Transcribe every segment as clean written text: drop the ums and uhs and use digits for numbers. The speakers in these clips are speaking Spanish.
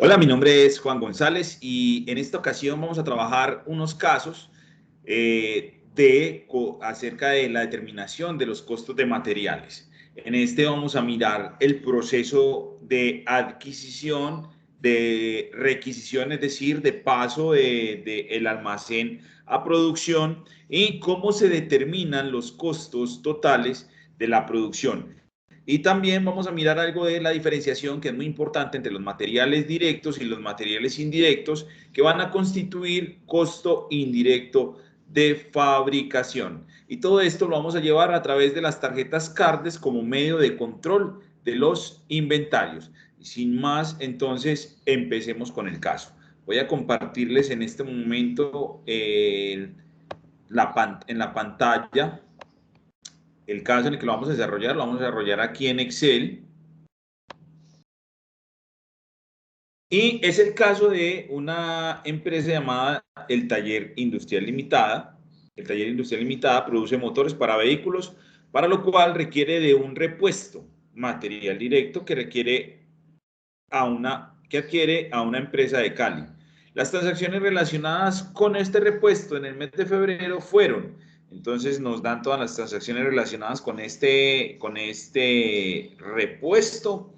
Hola, mi nombre es Juan González y en esta ocasión vamos a trabajar unos casos acerca de la determinación de los costos de materiales. En este vamos a mirar el proceso de adquisición, de requisición, es decir, de paso de el almacén a producción y cómo se determinan los costos totales de la producción. Y también vamos a mirar algo de la diferenciación que es muy importante entre los materiales directos y los materiales indirectos que van a constituir costo indirecto de fabricación. Y todo esto lo vamos a llevar a través de las tarjetas CARDES como medio de control de los inventarios. Y sin más, entonces empecemos con el caso. Voy a compartirles en este momento en la pantalla el caso en el que lo vamos a desarrollar aquí en Excel. Y es el caso de una empresa llamada el Taller Industrial Limitada. El Taller Industrial Limitada produce motores para vehículos, para lo cual requiere de un repuesto material directo que adquiere a una empresa de Cali. Las transacciones relacionadas con este repuesto en el mes de febrero fueron, entonces nos dan todas las transacciones relacionadas con este repuesto.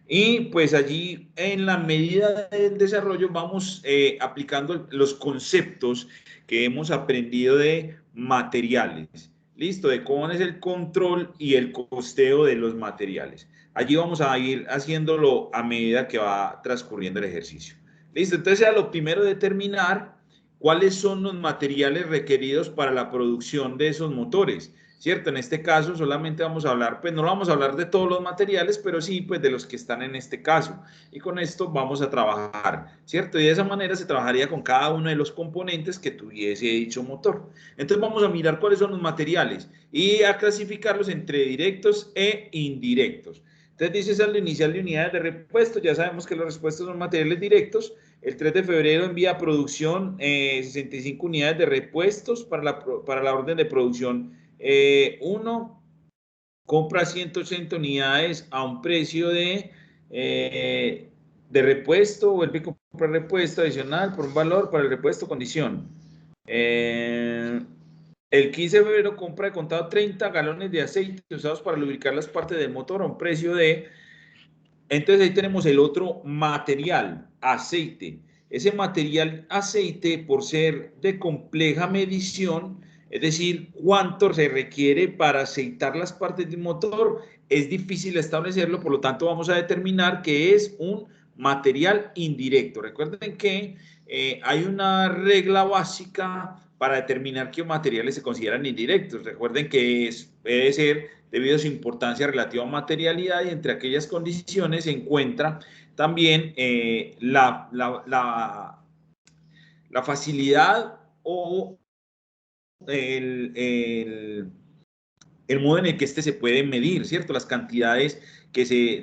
Y pues allí en la medida del desarrollo vamos aplicando los conceptos que hemos aprendido de materiales. Listo, de cómo es el control y el costeo de los materiales. Allí vamos a ir haciéndolo a medida que va transcurriendo el ejercicio. Listo, entonces a lo primero determinar cuáles son los materiales requeridos para la producción de esos motores. ¿Cierto? En este caso solamente vamos a hablar, pues no vamos a hablar de todos los materiales, pero sí pues de los que están en este caso. Y con esto vamos a trabajar, ¿cierto? Y de esa manera se trabajaría con cada uno de los componentes que tuviese dicho motor. Entonces vamos a mirar cuáles son los materiales y a clasificarlos entre directos e indirectos. Entonces dice saldo inicial de unidades de repuesto, ya sabemos que los repuestos son materiales directos. El 3 de febrero envía a producción 65 unidades de repuestos para la orden de producción 1, compra 180 unidades a un precio de repuesto, vuelve a comprar repuesto adicional por un valor para el repuesto condición. El 15 de febrero compra de contado 30 galones de aceite usados para lubricar las partes del motor a un precio de... Entonces ahí tenemos el otro material, aceite. Ese material aceite, por ser de compleja medición, es decir, cuánto se requiere para aceitar las partes del motor, es difícil establecerlo, por lo tanto vamos a determinar que es un material indirecto. Recuerden que hay una regla básica para determinar qué materiales se consideran indirectos. Recuerden que puede ser debido a su importancia relativa a materialidad y entre aquellas condiciones se encuentra también la facilidad o el, el, el modo en el que se puede medir, ¿cierto? Las cantidades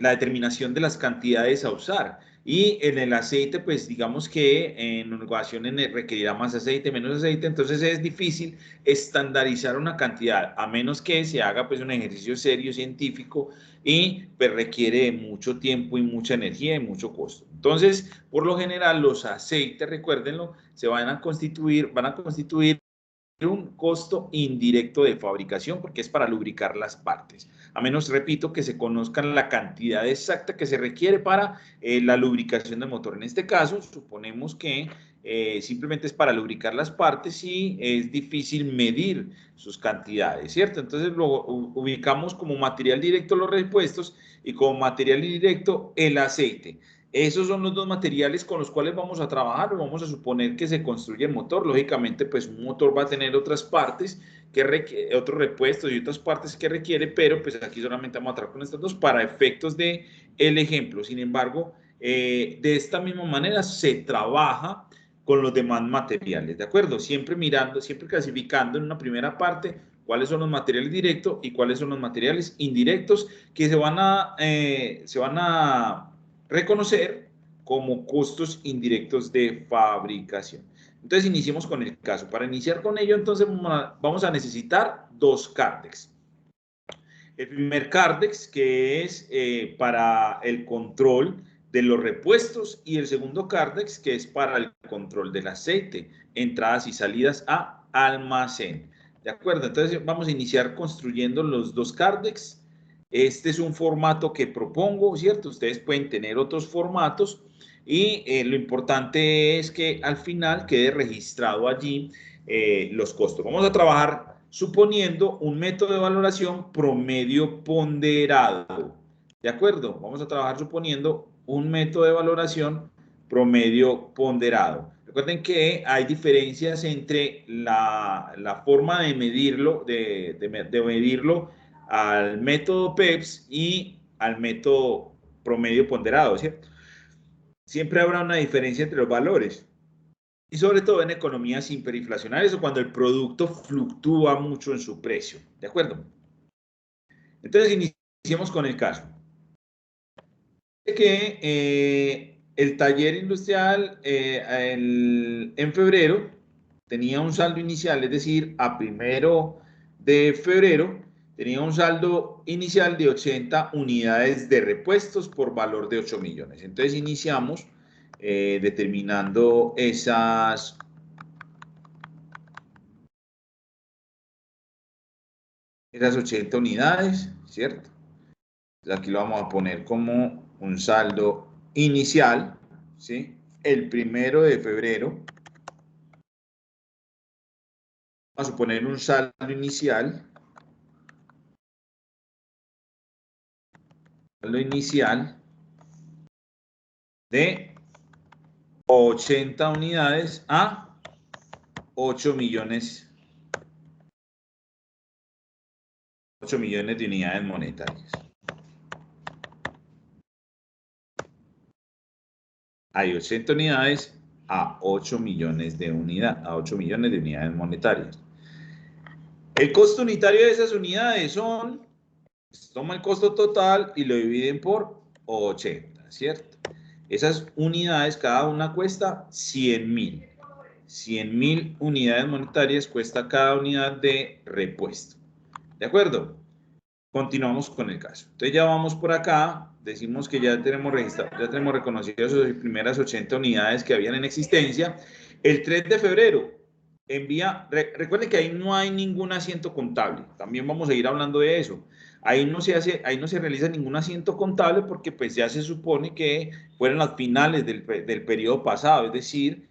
la determinación de las cantidades a usar. Y en el aceite, pues digamos que en ocasiones requerirá más aceite, menos aceite, entonces es difícil estandarizar una cantidad, a menos que se haga pues un ejercicio serio, científico, y pues requiere mucho tiempo y mucha energía y mucho costo. Entonces, por lo general, los aceites, recuérdenlo, van a constituir un costo indirecto de fabricación porque es para lubricar las partes. A menos, repito, que se conozca la cantidad exacta que se requiere para la lubricación del motor. En este caso, suponemos que simplemente es para lubricar las partes y es difícil medir sus cantidades, ¿cierto? Entonces lo ubicamos como material directo los repuestos y como material indirecto el aceite. Esos son los dos materiales con los cuales vamos a trabajar. Vamos a suponer que se construye el motor. Lógicamente, pues un motor va a tener otras partes otros repuestos y otras partes que requiere, pero pues aquí solamente vamos a trabajar con estas dos para efectos de el ejemplo. Sin embargo, de esta misma manera se trabaja con los demás materiales, ¿de acuerdo? Siempre mirando, siempre clasificando en una primera parte cuáles son los materiales directos y cuáles son los materiales indirectos que se van a reconocer como costos indirectos de fabricación. Entonces iniciemos con el caso. Para iniciar con ello, entonces vamos a necesitar dos CARDEX. El primer CARDEX, que es para el control de los repuestos, y el segundo CARDEX, que es para el control del aceite, entradas y salidas a almacén. ¿De acuerdo? Entonces vamos a iniciar construyendo los dos CARDEX. Este es un formato que propongo, ¿cierto? Ustedes pueden tener otros formatos y lo importante es que al final quede registrado allí los costos. Vamos a trabajar suponiendo un método de valoración promedio ponderado. ¿De acuerdo? Vamos a trabajar suponiendo un método de valoración promedio ponderado. Recuerden que hay diferencias entre la forma de medirlo, de medirlo al método PEPS y al método promedio ponderado, ¿cierto? Siempre habrá una diferencia entre los valores. Y sobre todo en economías hiperinflacionarias o cuando el producto fluctúa mucho en su precio. ¿De acuerdo? Entonces iniciemos con el caso. Que el taller industrial en febrero tenía un saldo inicial, es decir, a 1 de febrero tenía un saldo inicial de 80 unidades de repuestos por valor de 8 millones. Entonces iniciamos determinando esas 80 unidades, ¿cierto? Aquí lo vamos a poner como un saldo inicial, ¿sí? El 1 de febrero, vamos a poner un saldo inicial de 80 unidades a 8 millones de unidades monetarias. Hay 80 unidades a 8 millones de unidades monetarias. El costo unitario de esas unidades son, se toma el costo total y lo dividen por 80, ¿cierto? Esas unidades, cada una cuesta 100.000. 100.000 unidades monetarias cuesta cada unidad de repuesto. ¿De acuerdo? Continuamos con el caso. Entonces ya vamos por acá, decimos que ya tenemos registrado, ya tenemos reconocidas las primeras 80 unidades que habían en existencia. El 3 de febrero recuerden que ahí no hay ningún asiento contable, también vamos a ir hablando de eso. Ahí no se realiza ningún asiento contable porque pues ya se supone que fueron las finales del periodo pasado, es decir,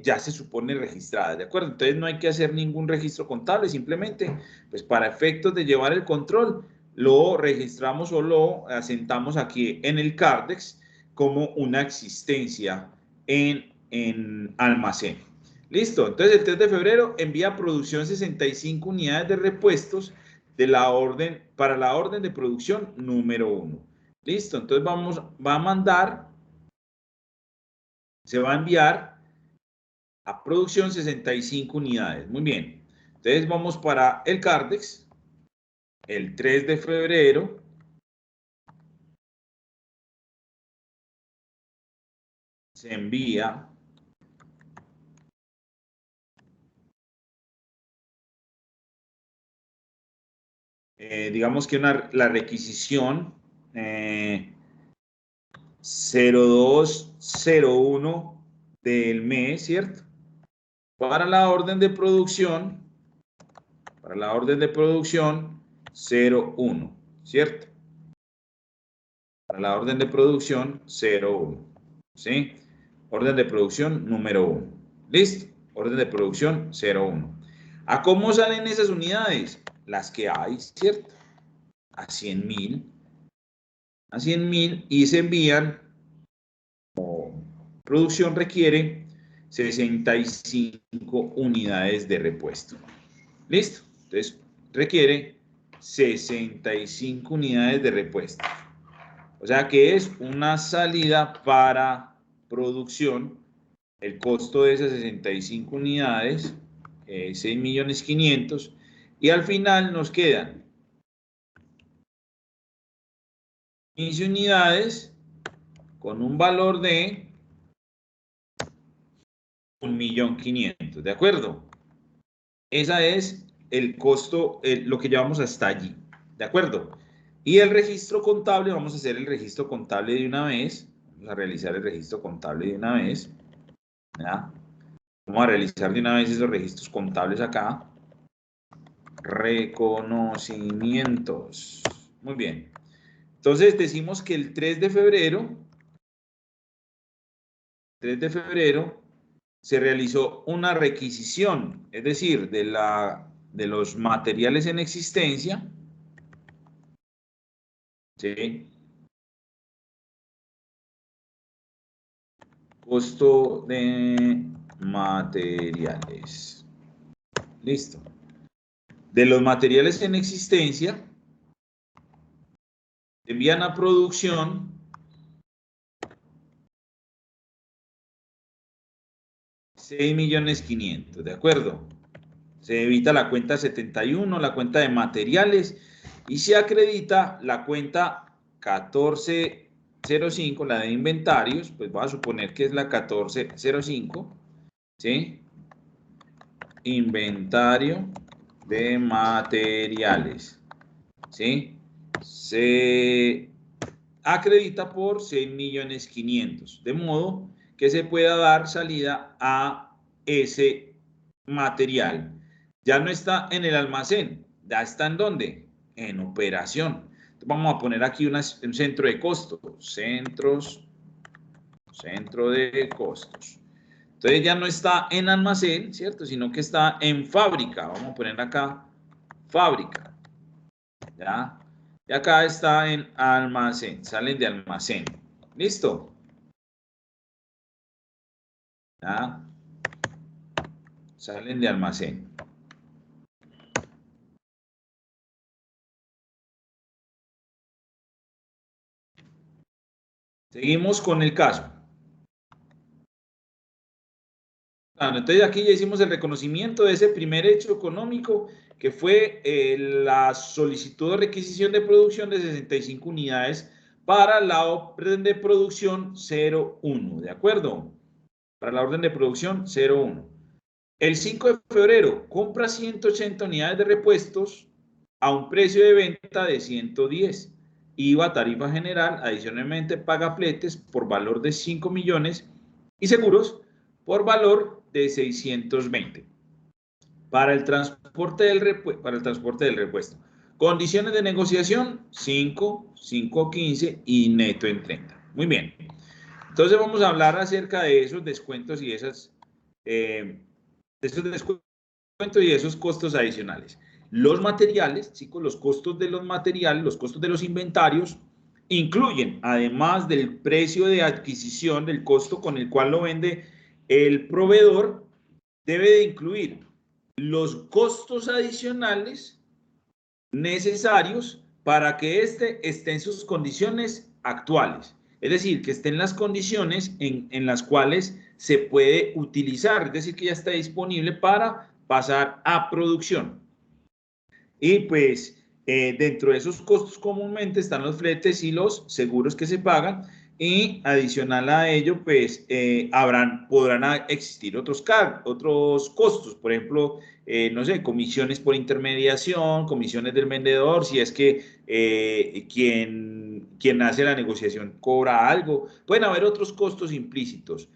ya se supone registrada, ¿de acuerdo? Entonces no hay que hacer ningún registro contable, simplemente, pues para efectos de llevar el control, lo registramos o lo asentamos aquí en el CARDEX como una existencia en almacén. Listo, entonces el 3 de febrero envía a producción 65 unidades de repuestos para la orden de producción número 1. Listo, entonces se va a enviar a producción 65 unidades. Muy bien. Entonces vamos para el CARDEX. El 3 de febrero se envía digamos que la requisición 0201 del mes, ¿cierto? Para la orden de producción 01, ¿cierto? Para la orden de producción 01, ¿sí? Orden de producción número 1. ¿Listo? Orden de producción 01. ¿A cómo salen esas unidades? Las que hay, ¿cierto? A 100.000. A 100.000 y se envían, como producción requiere, 65 unidades de repuesto. ¿Listo? Entonces, requiere 65 unidades de repuesto. O sea que es una salida para producción. El costo de esas 65 unidades, 6.500.000. Y al final nos quedan 15 unidades con un valor de 1.500.000. ¿De acuerdo? Esa es el costo, lo que llevamos hasta allí. ¿De acuerdo? Y el registro contable, vamos a hacer el registro contable de una vez. Vamos a realizar el registro contable de una vez. ¿Ya? Vamos a realizar de una vez esos registros contables acá. Reconocimientos. Muy bien. Entonces decimos que el 3 de febrero, se realizó una requisición, es decir, de los materiales en existencia, ¿sí? Costo de materiales. Listo. De los materiales en existencia, envían a producción 6.500.000, ¿de acuerdo? Se evita la cuenta 71, la cuenta de materiales, y se acredita la cuenta 1405, la de inventarios, pues voy a suponer que es la 1405, ¿sí? Inventario de materiales, ¿sí? Se acredita por 6.500.000, de modo que se pueda dar salida a ese material. Ya no está en el almacén, ya está en ¿dónde? En operación. Entonces vamos a poner aquí un centro de costos, centro de costos. Entonces ya no está en almacén, ¿cierto? Sino que está en fábrica. Vamos a poner acá fábrica, ¿ya? Y acá está en almacén, salen de almacén. ¿Listo? ¿Ya? Salen de almacén. Seguimos con el caso. Entonces aquí ya hicimos el reconocimiento de ese primer hecho económico que fue la solicitud de requisición de producción de 65 unidades para la orden de producción 01, ¿de acuerdo? Para la orden de producción 01. El 5 de febrero compra 180 unidades de repuestos a un precio de venta de 110. IVA, tarifa general, adicionalmente paga fletes por valor de 5 millones y seguros por valor de 620 para el transporte del repuesto. Condiciones de negociación 5, 5, 15 y neto en 30. Muy bien. Entonces vamos a hablar acerca de esos descuentos y de esos descuentos y esos costos adicionales. Los materiales, chicos, los costos de los materiales, los costos de los inventarios, incluyen, además del precio de adquisición, del costo con el cual lo vende el proveedor, debe de incluir los costos adicionales necesarios para que éste esté en sus condiciones actuales. Es decir, que esté en las condiciones en las cuales se puede utilizar, es decir, que ya está disponible para pasar a producción. Y pues dentro de esos costos comúnmente están los fletes y los seguros que se pagan, y adicional a ello pues podrán existir otros costos, por ejemplo, no sé, comisiones por intermediación, comisiones del vendedor, si es que quien hace la negociación cobra algo. Pueden haber otros costos implícitos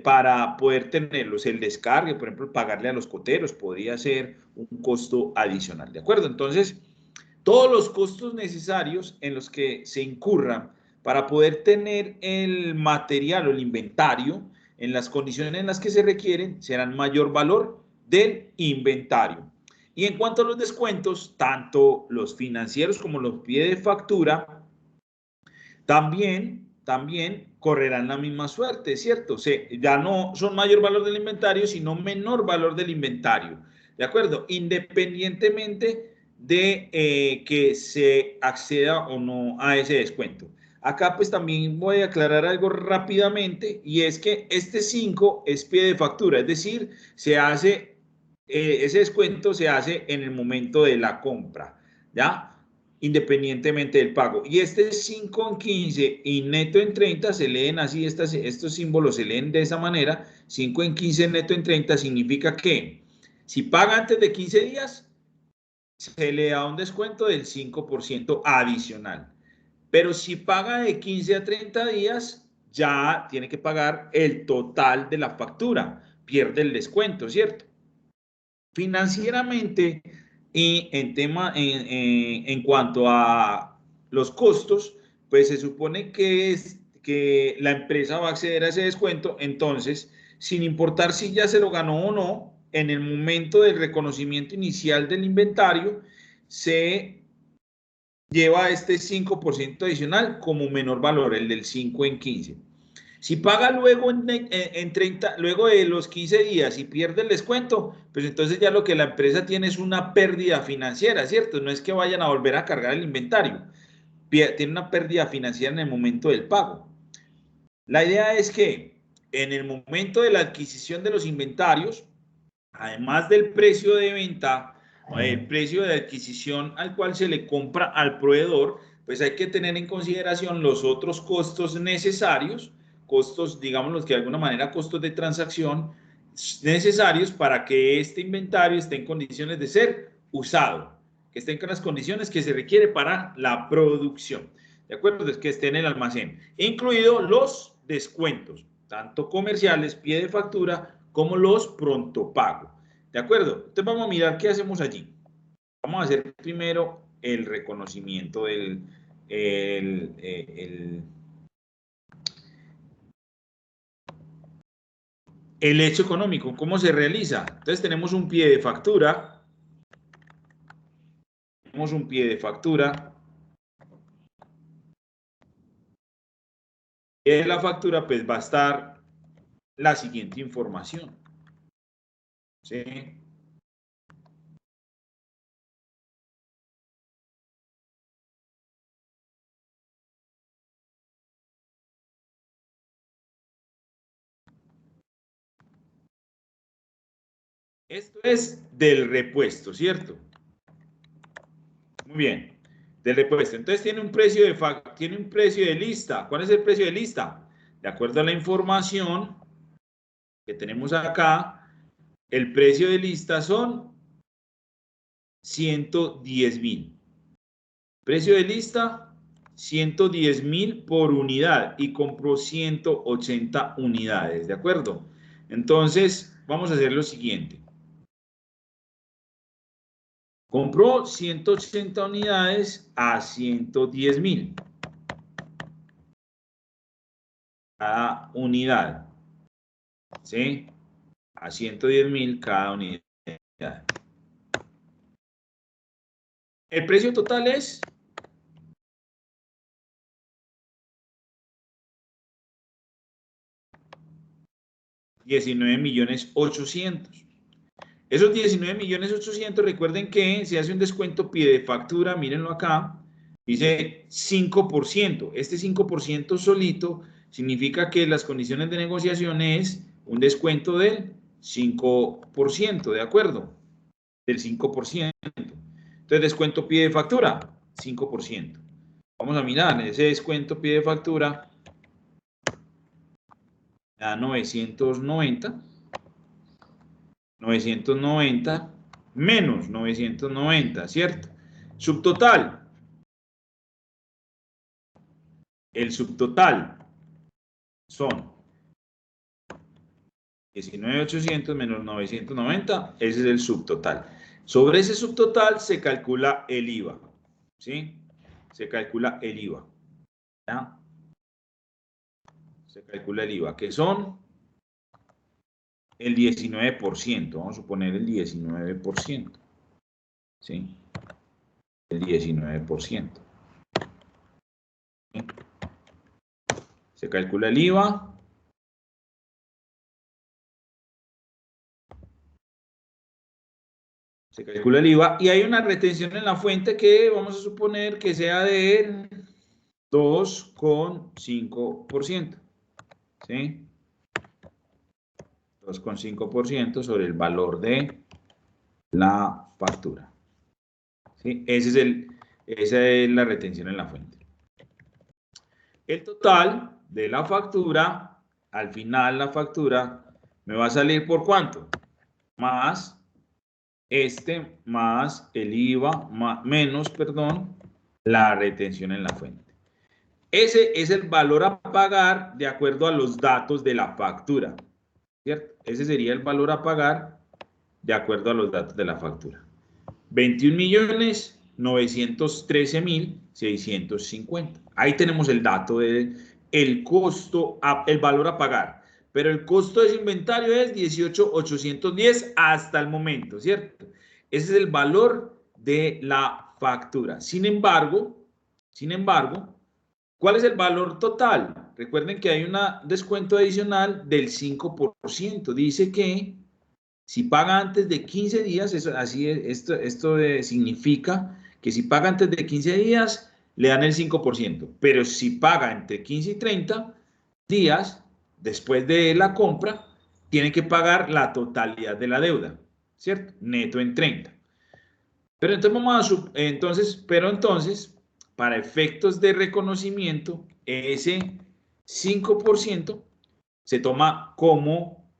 para poder tenerlos. El descargue, por ejemplo, pagarle a los coteros podría ser un costo adicional, ¿de acuerdo? Entonces, todos los costos necesarios en los que se incurran para poder tener el material o el inventario en las condiciones en las que se requieren serán mayor valor del inventario. Y en cuanto a los descuentos, tanto los financieros como los pie de factura también correrán la misma suerte, ¿cierto? O sea, ya no son mayor valor del inventario, sino menor valor del inventario, ¿de acuerdo? Independientemente de que se acceda o no a ese descuento. Acá pues también voy a aclarar algo rápidamente, y es que este 5 es pie de factura, es decir, ese descuento se hace en el momento de la compra, ¿ya? Independientemente del pago. Y este 5 en 15 y neto en 30 se leen así, estos símbolos se leen de esa manera. 5 en 15, neto en 30 significa que si paga antes de 15 días, se le da un descuento del 5% adicional. Pero si paga de 15 a 30 días, ya tiene que pagar el total de la factura, pierde el descuento, ¿cierto? Financieramente, y en cuanto a los costos, pues se supone que la empresa va a acceder a ese descuento, entonces, sin importar si ya se lo ganó o no, en el momento del reconocimiento inicial del inventario, se lleva este 5% adicional como menor valor, el del 5 en 15. Si paga luego en 30, luego de los 15 días y pierde el descuento, pues entonces ya lo que la empresa tiene es una pérdida financiera, ¿cierto? No es que vayan a volver a cargar el inventario. Tiene una pérdida financiera en el momento del pago. La idea es que en el momento de la adquisición de los inventarios, además del precio de venta, el precio de adquisición al cual se le compra al proveedor, pues hay que tener en consideración los otros costos necesarios, costos, digamos que de alguna manera, costos de transacción necesarios para que este inventario esté en condiciones de ser usado, que esté en las condiciones que se requiere para la producción, ¿de acuerdo? Es que esté en el almacén, incluidos los descuentos, tanto comerciales, pie de factura, como los pronto pago. ¿De acuerdo? Entonces vamos a mirar qué hacemos allí. Vamos a hacer primero el reconocimiento del el hecho económico. ¿Cómo se realiza? Entonces tenemos un pie de factura. Tenemos un pie de factura. Y en la factura pues va a estar la siguiente información. ¿Sí? Esto es del repuesto, ¿cierto? Muy bien, del repuesto. Entonces tiene un precio de lista. ¿Cuál es el precio de lista? De acuerdo a la información que tenemos acá, el precio de lista son 110.000. Precio de lista, 110.000 por unidad y compró 180 unidades, ¿de acuerdo? Entonces, vamos a hacer lo siguiente. Compró 180 unidades a 110.000 cada unidad, ¿sí? A 110.000 cada unidad. El precio total es 19.800.000. Esos 19.800.000, recuerden que se hace un descuento pie de factura, mírenlo acá, dice 5%. Este 5% solito significa que las condiciones de negociación es un descuento del 5%, ¿de acuerdo? Del 5%. Entonces, descuento pie de factura, 5%. Vamos a mirar, ese descuento pie de factura da 990 menos 990, ¿cierto? Subtotal. El subtotal son 19.800 menos 990, ese es el subtotal. Sobre ese subtotal se calcula el IVA, ¿sí? Se calcula el IVA, ¿ya? Se calcula el IVA, que son el 19%, vamos a suponer el 19%, ¿sí? El 19%. ¿Sí? Se calcula el IVA. Se calcula el IVA y hay una retención en la fuente que vamos a suponer que sea del 2,5%. ¿Sí? 2,5% sobre el valor de la factura. ¿Sí? Esa es la retención en la fuente. El total de la factura, al final la factura, me va a salir por ¿cuánto? Más más el IVA, menos, perdón, la retención en la fuente. Ese es el valor a pagar de acuerdo a los datos de la factura, ¿cierto? Ese sería el valor a pagar de acuerdo a los datos de la factura. 21.913.650. Ahí tenemos el dato del costo, el valor a pagar. Pero el costo de ese inventario es 18.810 hasta el momento, ¿cierto? Ese es el valor de la factura. Sin embargo, ¿cuál es el valor total? Recuerden que hay un descuento adicional del 5%. Dice que si paga antes de 15 días, esto significa que si paga antes de 15 días, le dan el 5%. Pero si paga entre 15 y 30 días, después de la compra, tiene que pagar la totalidad de la deuda, ¿cierto? Neto en 30. Pero entonces, para efectos de reconocimiento, ese 5% se toma como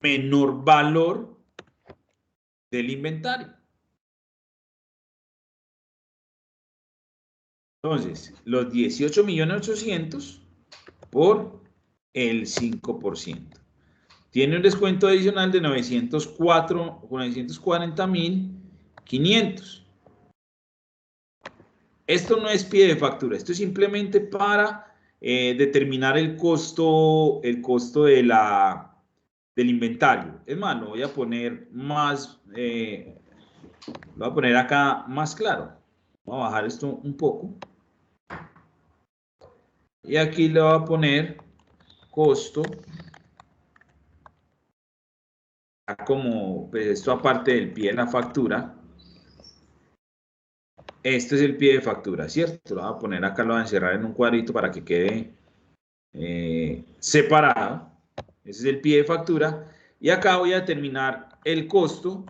menor valor del inventario. Entonces, los 18.800.000 por el 5%. Tiene un descuento adicional de 940.500. Esto no es pie de factura, esto es simplemente para determinar el costo del inventario. Es más, lo voy a poner lo voy a poner acá más claro. Voy a bajar esto un poco. Y aquí le voy a poner costo, como pues esto aparte del pie de la factura. Este es el pie de factura, ¿cierto? Lo voy a poner acá, lo voy a encerrar en un cuadrito para que quede separado. Ese es el pie de factura. Y acá voy a determinar el costo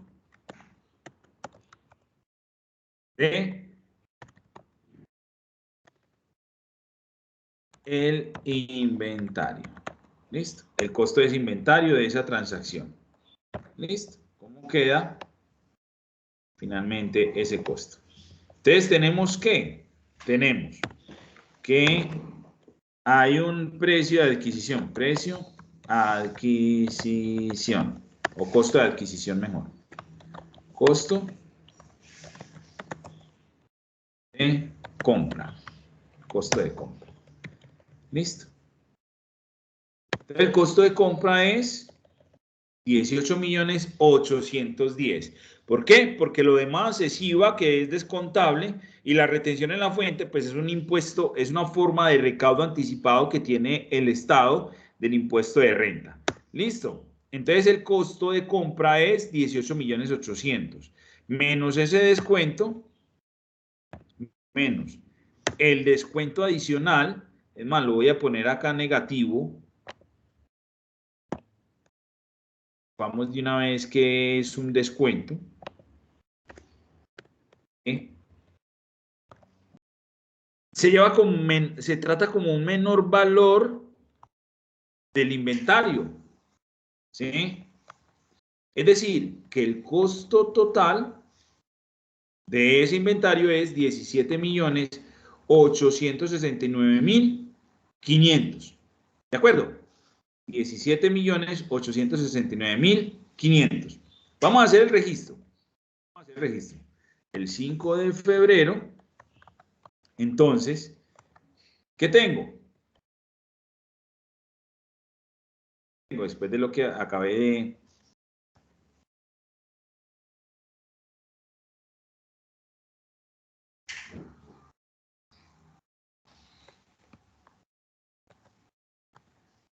de el inventario. ¿Listo? El costo de ese inventario de esa transacción. ¿Listo? ¿Cómo queda finalmente ese costo? Entonces tenemos que hay un precio de adquisición, o costo de adquisición mejor. Costo de compra. Costo de compra. ¿Listo? Entonces, el costo de compra es 18.810.000. ¿Por qué? Porque lo demás es IVA, que es descontable, y la retención en la fuente, pues es un impuesto, es una forma de recaudo anticipado que tiene el Estado del impuesto de renta. ¿Listo? Entonces el costo de compra es 18.800.000, menos ese descuento, menos el descuento adicional, es más, lo voy a poner acá negativo. Vamos de una vez que es un descuento. Se trata como un menor valor del inventario, ¿sí? Es decir, que el costo total de ese inventario es 17.869.500. ¿De acuerdo? 17.869.500. Vamos a hacer el registro. El 5 de febrero, entonces, ¿qué tengo? Después de lo que acabé de...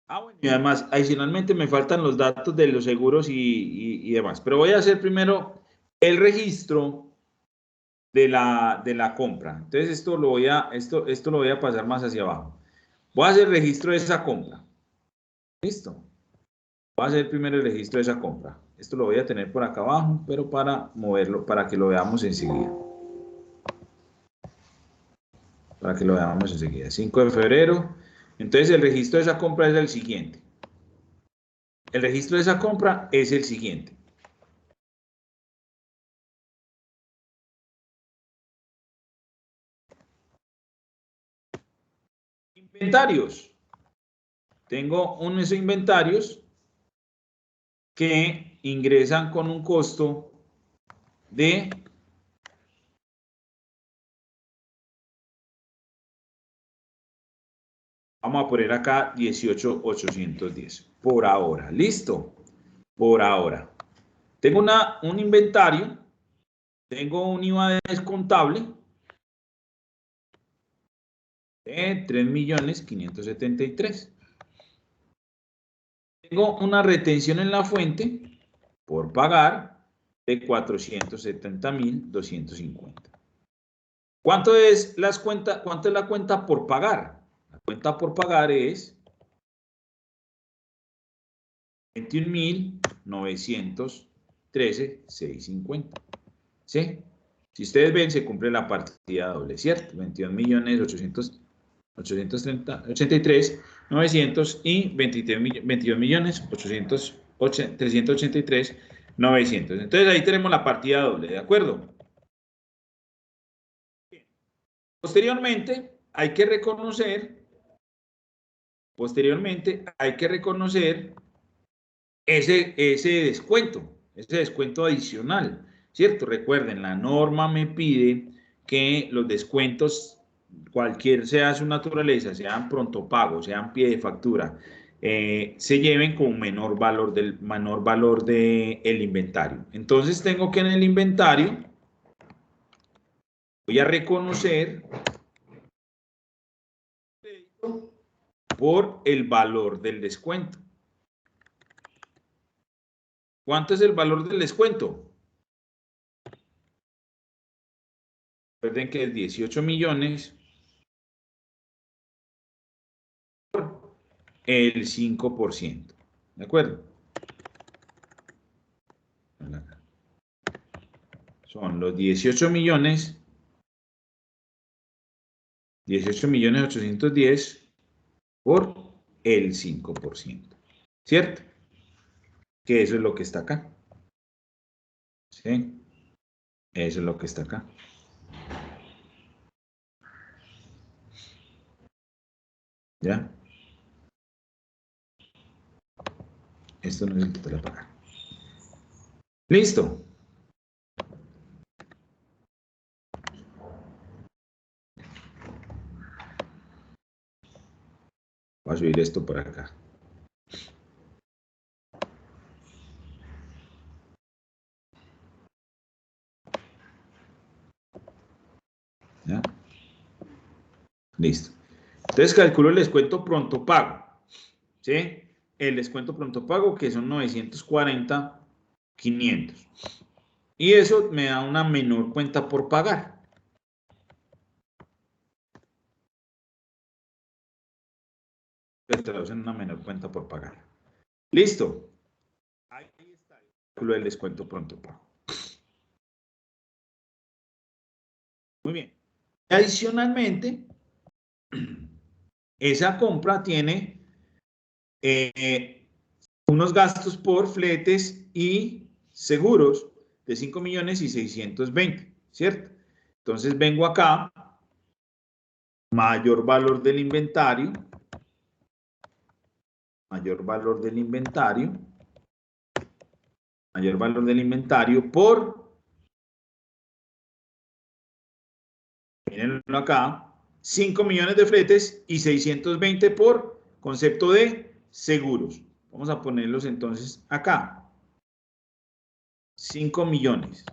Bueno, y además, adicionalmente me faltan los datos de los seguros y demás. Pero voy a hacer primero el registro de la compra. Entonces, esto lo voy a pasar más hacia abajo. Voy a hacer el registro de esa compra. ¿Listo? Voy a hacer primero el registro de esa compra. Esto lo voy a tener por acá abajo, pero para moverlo, para que lo veamos enseguida. 5 de febrero. Entonces, el registro de esa compra es el siguiente. El registro de esa compra es el siguiente. Inventarios. Tengo unos inventarios que ingresan con un costo de vamos a poner acá 18,810 por ahora. ¿Listo? Por ahora. Tengo un inventario, tengo un IVA descontable de 3.573.000. Tengo una retención en la fuente por pagar de 470.250. ¿Cuánto es la cuenta por pagar? La cuenta por pagar es 21.913.650. ¿Sí? Si ustedes ven, se cumple la partida doble, ¿cierto? 21.883.900 y 22.383.900. Entonces ahí tenemos la partida doble, ¿de acuerdo? Posteriormente hay que reconocer ese descuento adicional, ¿cierto? Recuerden, la norma me pide que los descuentos, cualquier sea su naturaleza, sean pronto pago, sean pie de factura, se lleven con menor valor del inventario. Entonces tengo que en el inventario voy a reconocer por el valor del descuento. ¿Cuánto es el valor del descuento? Recuerden que es 18 millones por el 5%. ¿De acuerdo? Son los 18.810 por el 5%. ¿Cierto? Que eso es lo que está acá. ¿Sí? Eso es lo que está acá. ¿Ya? Esto no es el total a pagar. Listo. Voy a subir esto por acá. ¿Ya? Listo. Entonces calculo el descuento pronto pago. ¿Sí? El descuento pronto pago que son 940.500. Y eso me da una menor cuenta por pagar. Se traduce en una menor cuenta por pagar. Listo. Ahí está el cálculo del descuento pronto pago. Muy bien. Adicionalmente, esa compra tiene unos gastos por fletes y seguros de 5.620.000, ¿cierto? Entonces vengo acá, mayor valor del inventario por, mírenlo acá, 5 millones de fletes y 620 por concepto de seguros. Vamos a ponerlos entonces acá. 5 millones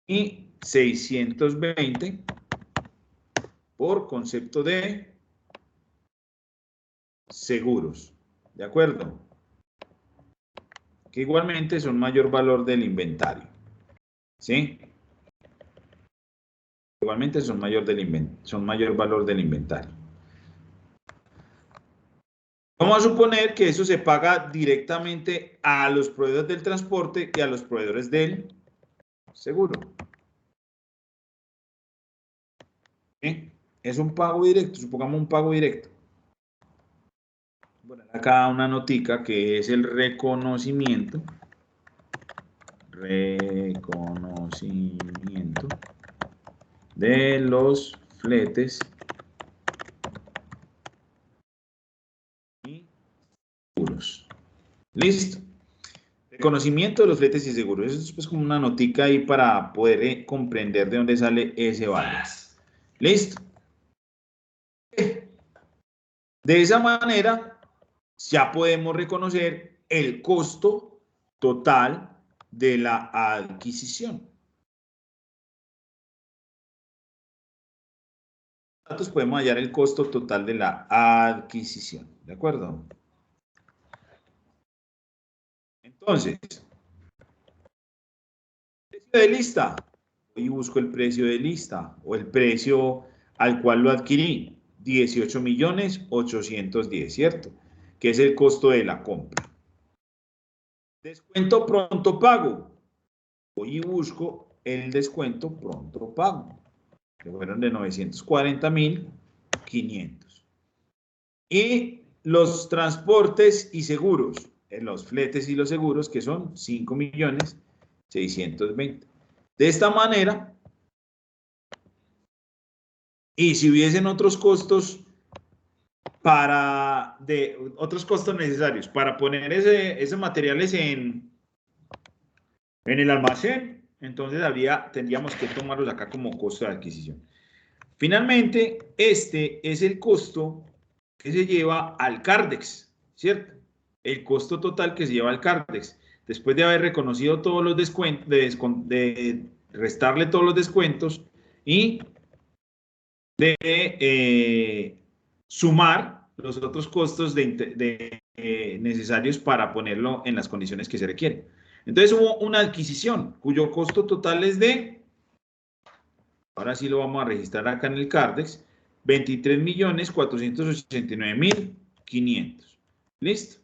y 620 por concepto de seguros. ¿De acuerdo? Que igualmente son mayor valor del inventario. ¿Sí? Igualmente son mayor valor del inventario. Vamos a suponer que eso se paga directamente a los proveedores del transporte y a los proveedores del seguro. ¿Sí? Es un pago directo, supongamos un pago directo. Bueno, acá una notica que es el reconocimiento de los fletes Listo. Reconocimiento de los fletes y seguros. Eso es pues como una notica ahí para poder comprender de dónde sale ese valor. Listo. De esa manera ya podemos reconocer el costo total de la adquisición. Datos podemos hallar el costo total de la adquisición. ¿De acuerdo? Entonces, precio de lista. Y busco el precio de lista o el precio al cual lo adquirí. 18.810.000, ¿cierto? Que es el costo de la compra. Descuento pronto pago. Voy y busco el descuento pronto pago, que fueron de 940.500. Y los transportes y seguros, los fletes y los seguros, que son 5.620.000. De esta manera, y si hubiesen otros costos otros costos necesarios para poner esos materiales en el almacén, entonces tendríamos que tomarlos acá como costo de adquisición. Finalmente, este es el costo que se lleva al Cardex, ¿cierto? El costo total que se lleva al Cardex. Después de haber reconocido todos los descuentos, de restarle todos los descuentos y de sumar los otros costos necesarios para ponerlo en las condiciones que se requieren. Entonces hubo una adquisición cuyo costo total es de, ahora sí lo vamos a registrar acá en el Cardex, 23.489.500. ¿Listo?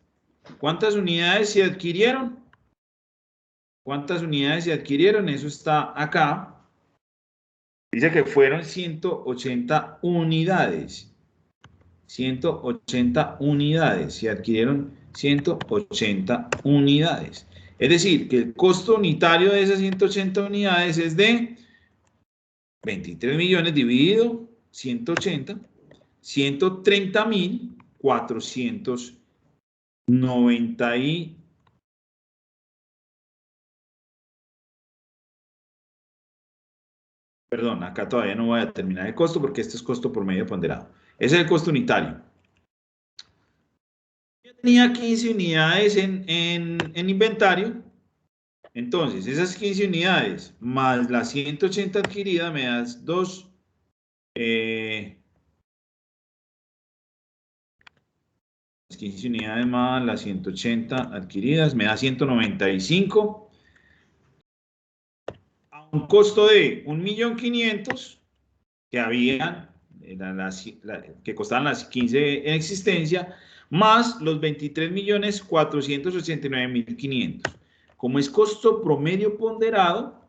¿Cuántas unidades se adquirieron? ¿Cuántas unidades se adquirieron? Eso está acá. Dice que fueron 180 unidades. 180 unidades. Se adquirieron 180 unidades. Es decir, que el costo unitario de esas 180 unidades es de 23 millones dividido 180, 130.490 Perdón, acá todavía no voy a terminar el costo porque este es costo por medio ponderado. Ese es el costo unitario. Yo tenía 15 unidades en inventario. Entonces, esas 15 unidades más las 180 adquiridas me das 15 unidades más las 180 adquiridas me da 195. A un costo de 1.500.000 que habían, que costaban las 15 en existencia, más los 23.489.500. Como es costo promedio ponderado,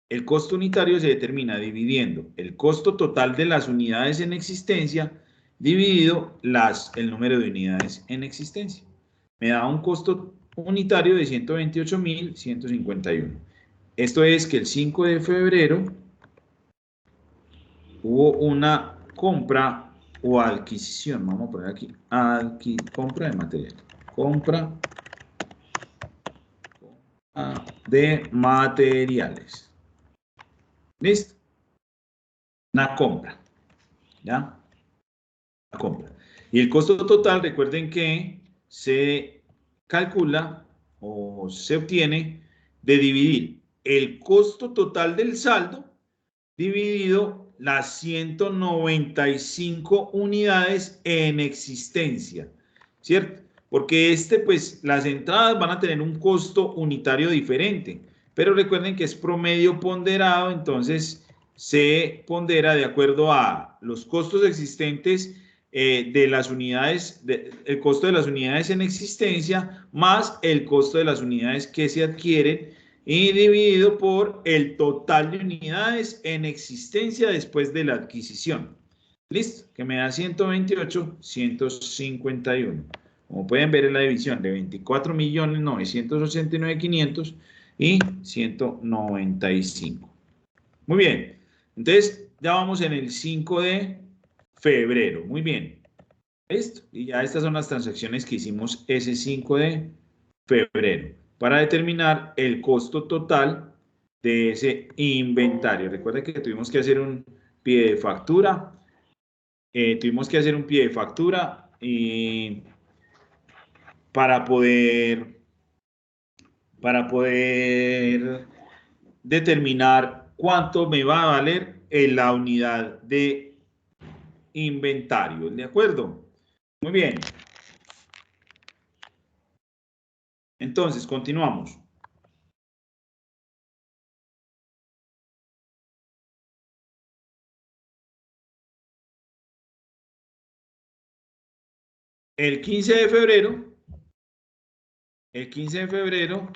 el costo unitario se determina dividiendo el costo total de las unidades en existencia dividido el número de unidades en existencia. Me da un costo unitario de 128.151. Esto es que el 5 de febrero hubo una compra o adquisición, vamos a poner aquí, compra de material, compra de materiales. ¿Listo? Una compra, ¿ya? Una compra. Y el costo total, recuerden que se calcula o se obtiene de dividir el costo total del saldo dividido las 195 unidades en existencia, ¿cierto? Porque pues, las entradas van a tener un costo unitario diferente, pero recuerden que es promedio ponderado, entonces se pondera de acuerdo a los costos existentes de las unidades, el costo de las unidades en existencia más el costo de las unidades que se adquieren y dividido por el total de unidades en existencia después de la adquisición. ¿Listo? Que me da 128.151. Como pueden ver, es la división de 24.989.500 y 195. Muy bien. Entonces, ya vamos en el 5 de febrero. Muy bien. Listo. Y ya estas son las transacciones que hicimos ese 5 de febrero para determinar el costo total de ese inventario. Recuerda que tuvimos que hacer un pie de factura. Y para poder determinar cuánto me va a valer en la unidad de inventario. ¿De acuerdo? Muy bien. Entonces, continuamos. El 15 de febrero, el 15 de febrero,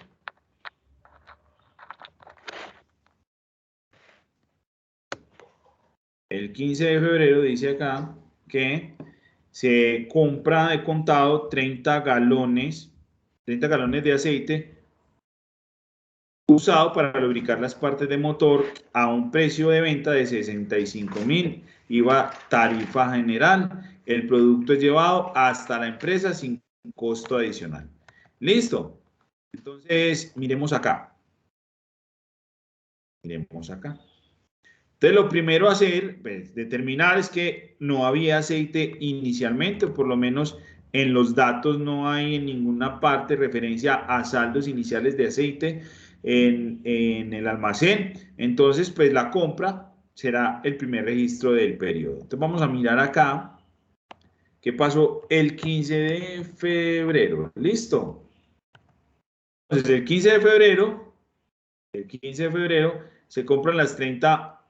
el 15 de febrero dice acá que se compra de contado 30 galones de aceite usado para lubricar las partes de motor a un precio de venta de 65.000, IVA tarifa general. El producto es llevado hasta la empresa sin costo adicional. ¿Listo? Entonces, miremos acá. Miremos acá. Entonces, lo primero a hacer, pues, determinar es que no había aceite inicialmente, o por lo menos en los datos no hay en ninguna parte referencia a saldos iniciales de aceite en el almacén. Entonces, pues la compra será el primer registro del periodo. Entonces, vamos a mirar acá qué pasó el 15 de febrero. ¿Listo? Entonces, el 15 de febrero se compran los 30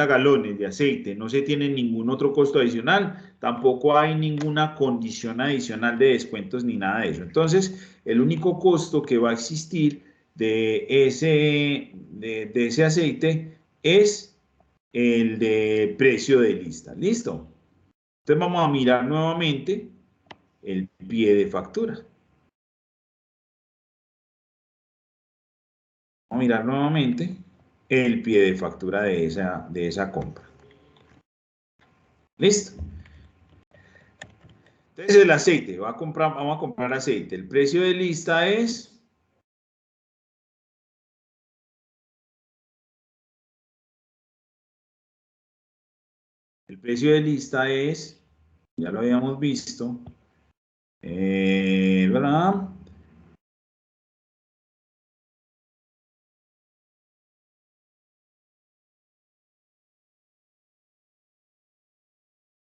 galones de aceite, no se tiene ningún otro costo adicional, tampoco hay ninguna condición adicional de descuentos ni nada de eso. Entonces, el único costo que va a existir de ese aceite es el de precio de lista. ¿Listo? Entonces vamos a mirar nuevamente el pie de factura. Vamos a mirar nuevamente el pie de factura de esa compra. ¿Listo? Entonces el aceite, vamos a comprar aceite. El precio de lista es ya lo habíamos visto, ¿verdad?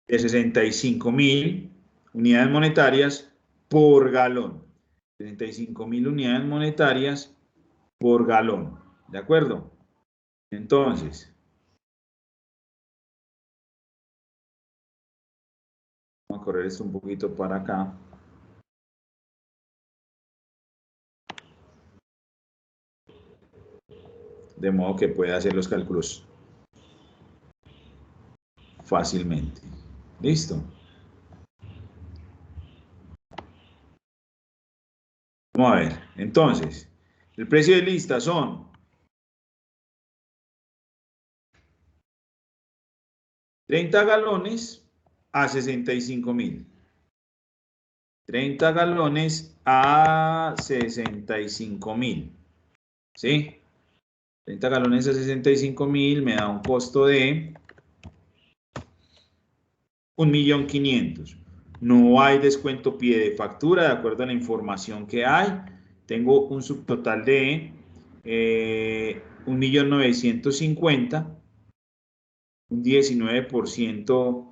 De 65.000 unidades monetarias por galón. 65.000 unidades monetarias por galón. ¿De acuerdo? Entonces, vamos a correr esto un poquito para acá. De modo que pueda hacer los cálculos fácilmente. ¿Listo? Vamos a ver. Entonces, el precio de lista son 30 galones a 65.000. 30 galones a 65.000. ¿Sí? 30 galones a 65.000 me da un costo de 1.500.000. No hay descuento pie de factura, de acuerdo a la información que hay. Tengo un subtotal de 1.950.000, un 19%.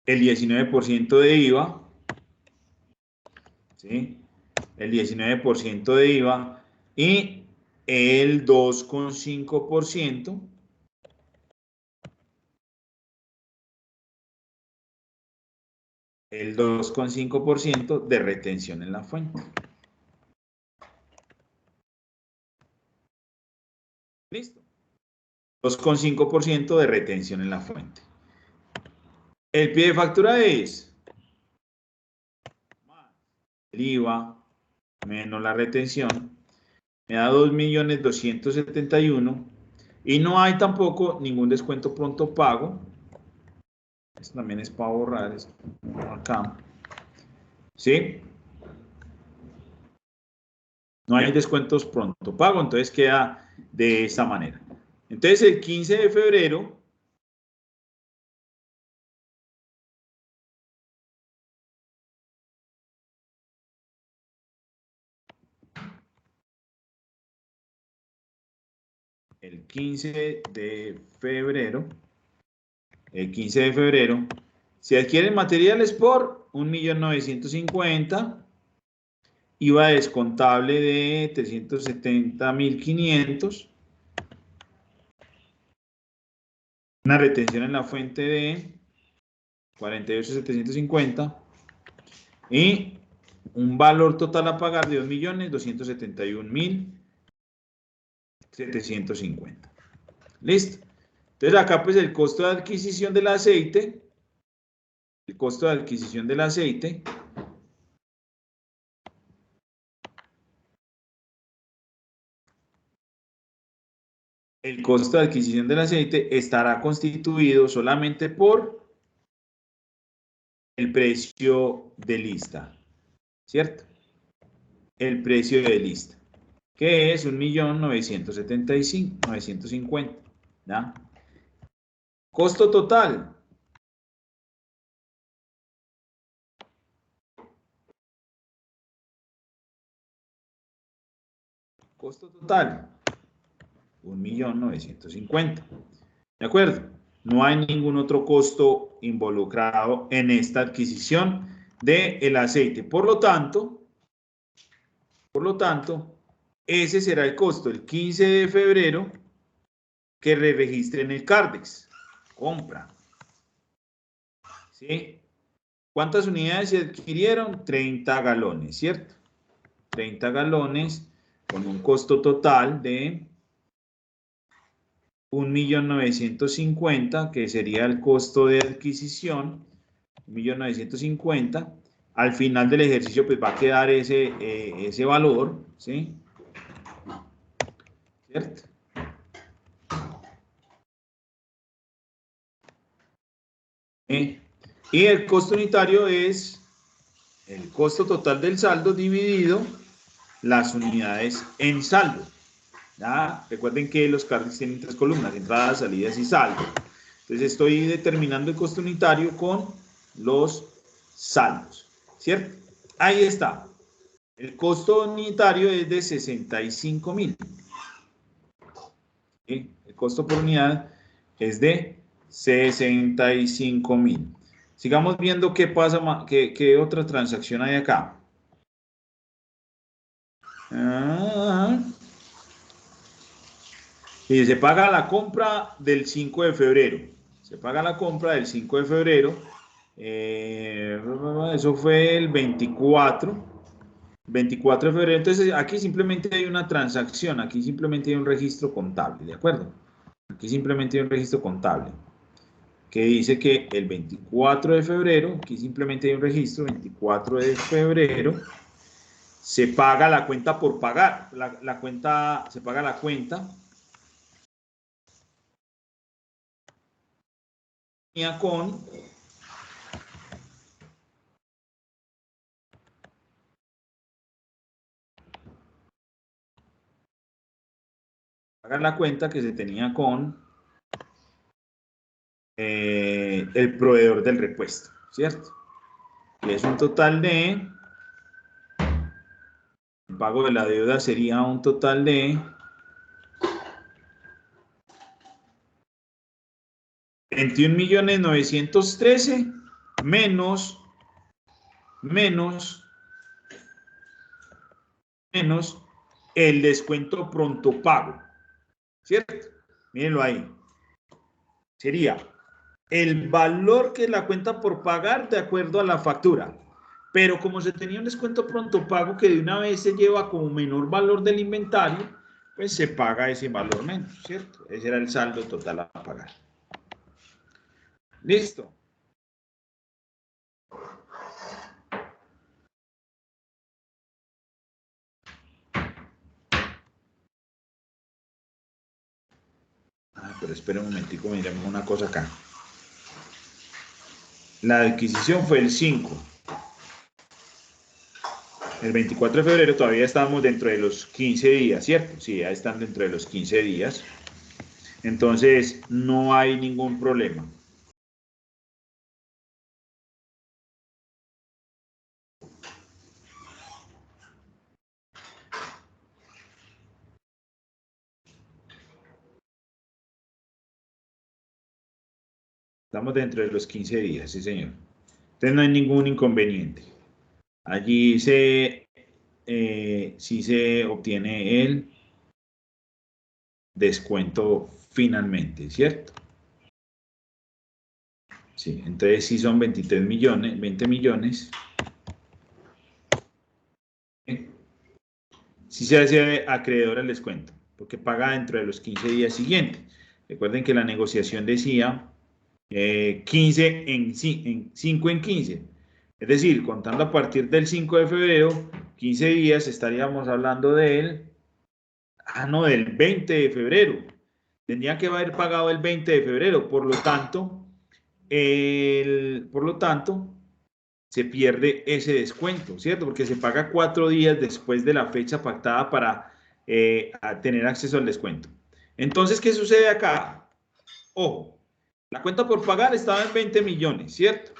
El 19% de IVA, ¿sí? El 19% de IVA y el 2,5%, de retención en la fuente. ¿Listo? 2,5% de retención en la fuente. El pie de factura es el IVA menos la retención me da 2.271.000 y no hay tampoco ningún descuento pronto pago. Esto también es para borrar esto acá. ¿Sí? No hay descuentos pronto pago, entonces queda de esta manera. Entonces el 15 de febrero el 15 de febrero, se adquieren materiales por 1.950.000, IVA descontable de 370.500, una retención en la fuente de 48.750 y un valor total a pagar de 2.271.750. Listo. Entonces acá pues el costo de adquisición del aceite, el costo de adquisición del aceite estará constituido solamente por el precio de lista, ¿cierto? El precio de lista, que es 1.975.950, ¿ya? Costo total. Costo total, 1.950.000. ¿De acuerdo? No hay ningún otro costo involucrado en esta adquisición del aceite. Por lo tanto, ese será el costo el 15 de febrero que registre en el Cardex. Compra. ¿Sí? ¿Cuántas unidades se adquirieron? 30 galones, ¿cierto? 30 galones con un costo total de 1.950.000, que sería el costo de adquisición, 1.950.000. Al final del ejercicio pues va a quedar ese valor, ¿sí? ¿Cierto? Y el costo unitario es el costo total del saldo dividido las unidades en saldo. ¿Ya? Recuerden que los cards tienen tres columnas, entradas, salidas y saldo. Entonces estoy determinando el costo unitario con los saldos, ¿cierto? Ahí está. El costo unitario es de 65.000. ¿Sí? El costo por unidad es de 65.000. Sigamos viendo qué pasa, qué otra transacción hay acá. Y se paga la compra del 5 de febrero. Se paga la compra del 5 de febrero. Eso fue el 24. 24 de febrero. Entonces, aquí simplemente hay una transacción. Aquí simplemente hay un registro contable. ¿De acuerdo? Aquí simplemente hay un registro contable que dice que el 24 de febrero, aquí simplemente hay un registro, 24 de febrero, se paga la cuenta por pagar. La cuenta, se paga la cuenta con pagar la cuenta que se tenía con el proveedor del repuesto, ¿cierto? Y es un total de, el pago de la deuda sería un total de 21.913.000 menos el descuento pronto pago, ¿cierto? Mírenlo ahí. Sería el valor que es la cuenta por pagar de acuerdo a la factura. Pero como se tenía un descuento pronto pago que de una vez se lleva como menor valor del inventario, pues se paga ese valor menos, ¿cierto? Ese era el saldo total a pagar. Listo. acuerdo. Espera un momentico, miremos una cosa acá. La adquisición fue el 5. El 24 de febrero todavía estamos dentro de los 15 días, ¿cierto? Sí, ya están dentro de los 15 días. Entonces, no hay ningún problema. Estamos dentro de los 15 días, sí, señor. Entonces, no hay ningún inconveniente. Allí sí se obtiene el descuento finalmente, ¿cierto? Sí, entonces sí son 23 millones, 20 millones. Sí se hace acreedor al descuento, porque paga dentro de los 15 días siguientes. Recuerden que la negociación decía 15 en 5 en 15. Es decir, contando a partir del 5 de febrero, 15 días, estaríamos hablando del 20 de febrero. Tendría que haber pagado el 20 de febrero, por lo tanto, se pierde ese descuento, ¿cierto? Porque se paga 4 días después de la fecha pactada para tener acceso al descuento. Entonces, ¿qué sucede acá? Ojo, la cuenta por pagar estaba en 20 millones, ¿cierto?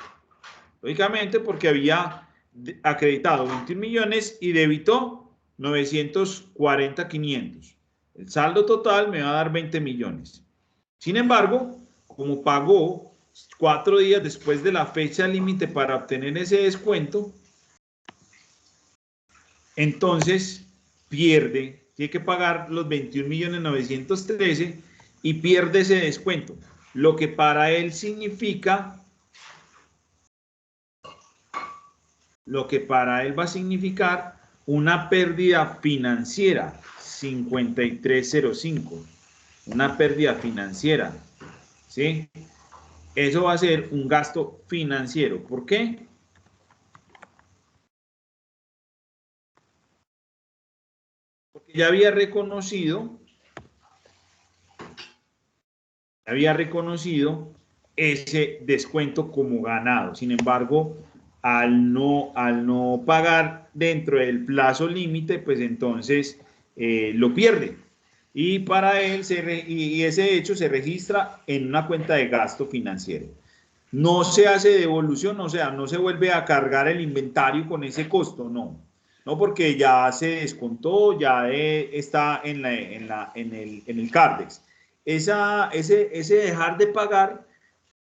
Lógicamente porque había acreditado 21 millones y debitó 940.500. El saldo total me va a dar 20 millones. Sin embargo, como pagó 4 días después de la fecha límite para obtener ese descuento, entonces pierde, tiene que pagar los 21.913.000 y pierde ese descuento, lo que para él significa, lo que para él va a significar una pérdida financiera, 5305, una pérdida financiera, ¿sí? Eso va a ser un gasto financiero. ¿Por qué? Porque ya había reconocido ese descuento como ganado. Sin embargo, al no pagar dentro del plazo límite, pues entonces lo pierde. Y para él, ese hecho se registra en una cuenta de gasto financiero. No se hace devolución, o sea, no se vuelve a cargar el inventario con ese costo, no. No, porque ya se descontó, ya está en el Cardex. Ese dejar de pagar,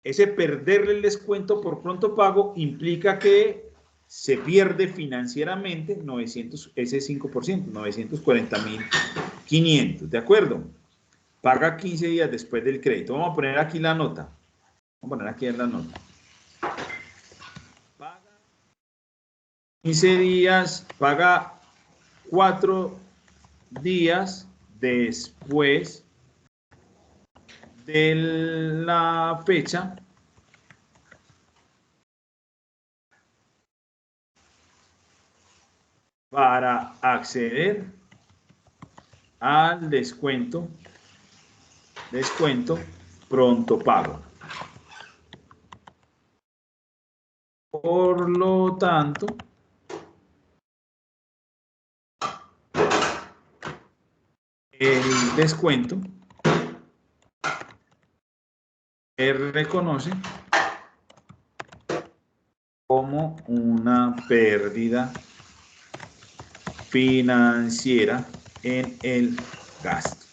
ese perderle el descuento por pronto pago, implica que se pierde financieramente 900, ese 5%, 940.500, ¿de acuerdo? Paga 15 días después del crédito. Vamos a poner aquí la nota. Vamos a poner aquí en la nota. Paga 15 días, paga 4 días después de la fecha para acceder al descuento pronto pago. Por lo tanto, el descuento se reconoce como una pérdida financiera en el gasto.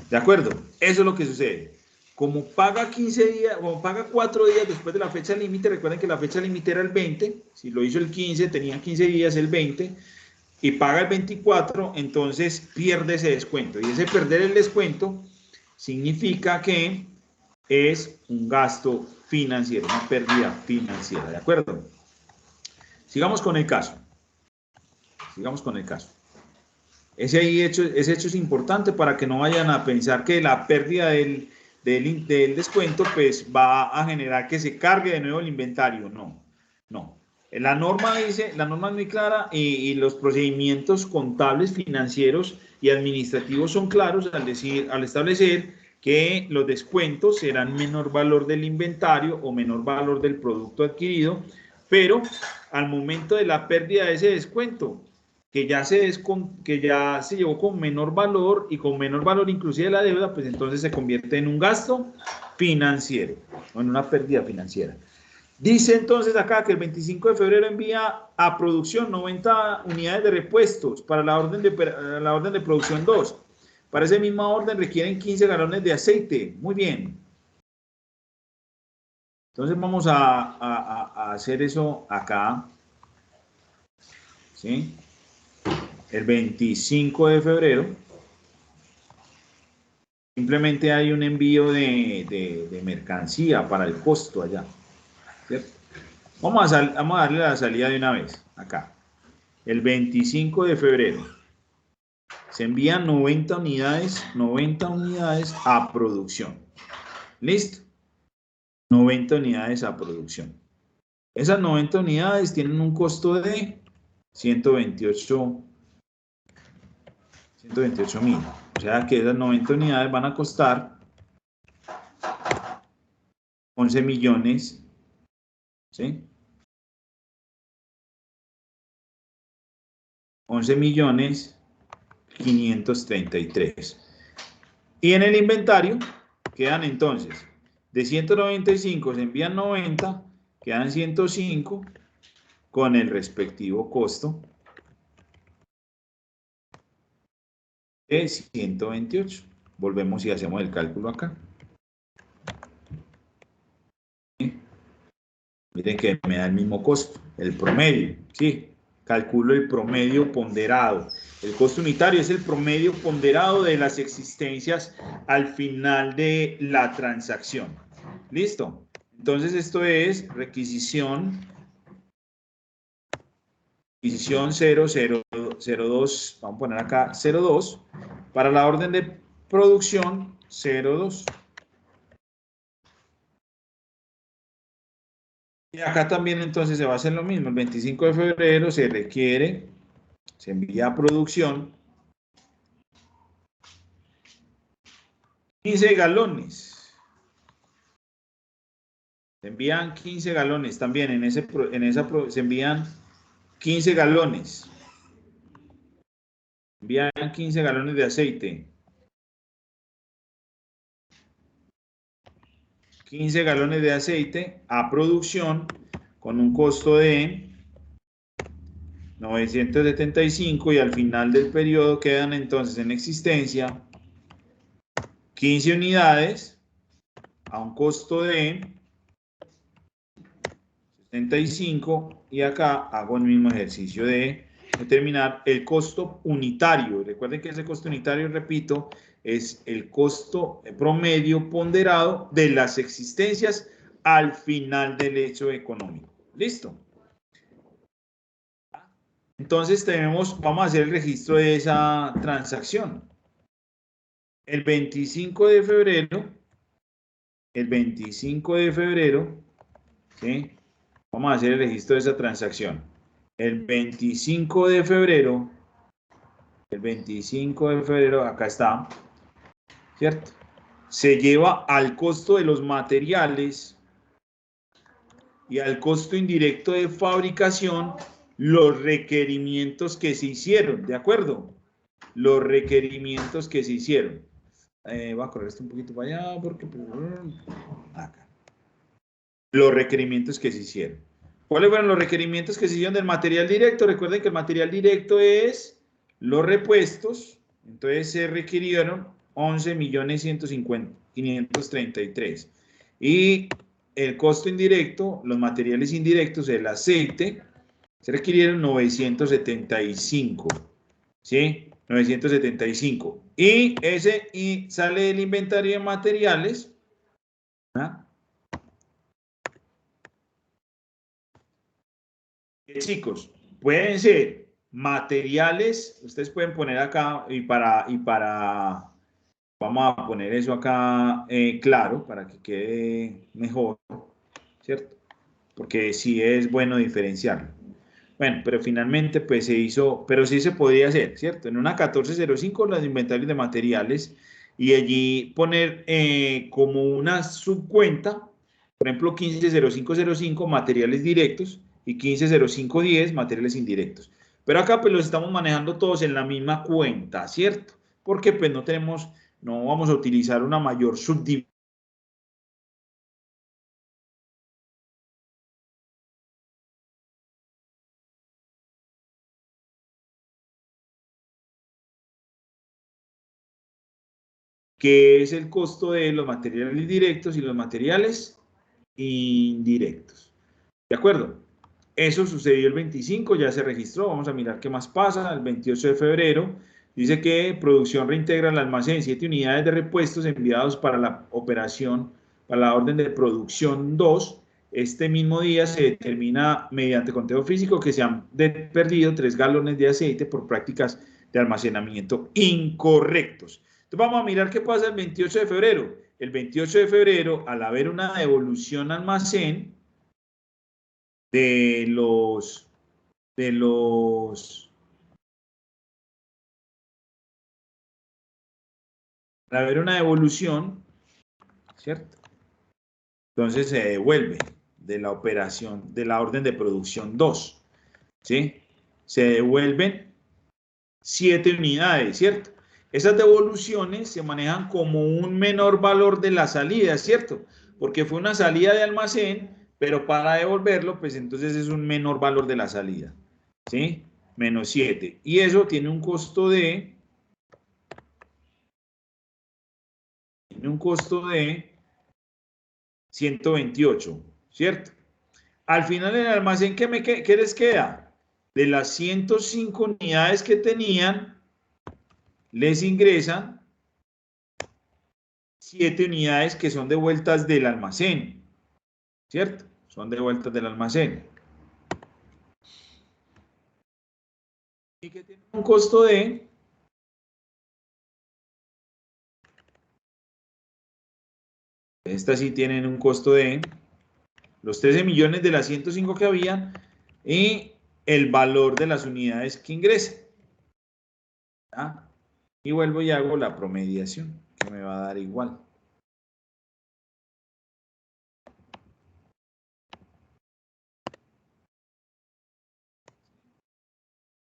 ¿De acuerdo? Eso es lo que sucede. Como paga 15 días, como paga 4 días después de la fecha límite, recuerden que la fecha límite era el 20, si lo hizo el 15, tenía 15 días el 20, y paga el 24, entonces pierde ese descuento. Y ese perder el descuento significa que es un gasto financiero, una pérdida financiera, ¿de acuerdo? Sigamos con el caso. Sigamos con el caso. Ese hecho es importante para que no vayan a pensar que la pérdida del descuento pues va a generar que se cargue de nuevo el inventario. No, no. La norma dice, la norma es muy clara y los procedimientos contables, financieros y administrativos son claros al establecer que los descuentos serán menor valor del inventario o menor valor del producto adquirido, pero al momento de la pérdida de ese descuento, que ya se llevó con menor valor y con menor valor inclusive la deuda, pues entonces se convierte en un gasto financiero o en una pérdida financiera. Dice entonces acá que el 25 de febrero envía a producción 90 unidades de repuestos para la orden de producción 2. Para esa misma orden requieren 15 galones de aceite. Muy bien. Entonces vamos a hacer eso acá. ¿Sí? El 25 de febrero. Simplemente hay un envío de mercancía para el costo allá. ¿Cierto? Vamos a darle la salida de una vez, acá. El 25 de febrero se envían 90 unidades a producción. ¿Listo? 90 unidades a producción. Esas 90 unidades tienen un costo de 128.000. O sea que esas 90 unidades van a costar 11 millones, ¿sí? 11 millones 533. Y en el inventario quedan entonces, de 195 se envían 90, quedan 105 con el respectivo costo de 128. Volvemos y hacemos el cálculo acá. ¿Sí? Miren que me da el mismo costo, el promedio, ¿sí? Calculo el promedio ponderado. El costo unitario es el promedio ponderado de las existencias al final de la transacción. ¿Listo? Entonces esto es requisición 0002, vamos a poner acá 02, para la orden de producción 02. Y acá también entonces se va a hacer lo mismo. El 25 de febrero se envía a producción 15 galones. Se envían 15 galones también. Se envían 15 galones. Envían 15 galones de aceite. 15 galones de aceite a producción con un costo de 975 y al final del periodo quedan entonces en existencia 15 unidades a un costo de 75 y acá hago el mismo ejercicio de determinar el costo unitario. Recuerden que ese costo unitario, repito, es el costo promedio ponderado de las existencias al final del hecho económico. ¿Listo? Entonces vamos a hacer el registro de esa transacción. El 25 de febrero, ¿sí? Vamos a hacer el registro de esa transacción. El 25 de febrero, acá está, ¿cierto? Se lleva al costo de los materiales y al costo indirecto de fabricación los requerimientos que se hicieron, ¿de acuerdo? Los requerimientos que se hicieron. Voy a correr esto un poquito para allá porque... Acá. Los requerimientos que se hicieron. ¿Cuáles fueron los requerimientos que se hicieron del material directo? Recuerden que el material directo es los repuestos. Entonces se requirieron 11.150.533. Y el costo indirecto, los materiales indirectos, el aceite, se requirieron 975. ¿Sí? 975. Y sale del inventario de materiales. ¿Ah? Chicos, pueden ser materiales, ustedes pueden poner acá vamos a poner eso acá claro para que quede mejor, ¿cierto? Porque sí es bueno diferenciarlo. Bueno, pero finalmente pues se hizo, pero sí se podría hacer, ¿cierto? En una 1405 los inventarios de materiales y allí poner como una subcuenta, por ejemplo, 150505 materiales directos y 150510 materiales indirectos. Pero acá pues los estamos manejando todos en la misma cuenta, ¿cierto? Porque pues no vamos a utilizar una mayor subdivisión que es el costo de los materiales directos y los materiales indirectos. ¿De acuerdo? Eso sucedió el 25, ya se registró. Vamos a mirar qué más pasa. El 28 de febrero dice que producción reintegra al almacén 7 unidades de repuestos enviados para la operación, para la orden de producción 2. Este mismo día se determina mediante conteo físico que se han perdido 3 galones de aceite por prácticas de almacenamiento incorrectos. Entonces vamos a mirar qué pasa el 28 de febrero. El 28 de febrero, al haber una devolución al almacén de los, al haber una devolución, ¿cierto? Entonces se devuelve de la operación, de la orden de producción 2, ¿sí? Se devuelven 7 unidades, ¿cierto? Esas devoluciones se manejan como un menor valor de la salida, ¿cierto? Porque fue una salida de almacén, pero para devolverlo, pues entonces es un menor valor de la salida, ¿sí? Menos 7. Y eso tiene un costo de 128, ¿cierto? Al final en el almacén, ¿qué les queda? De las 105 unidades que tenían, les ingresan 7 unidades que son devueltas del almacén, ¿cierto? Son devueltas del almacén. Y que tienen un costo de... Estas sí tienen un costo de los 13 millones de las 105 que habían y el valor de las unidades que ingresan. ¿Ah? Y vuelvo y hago la promediación, que me va a dar igual.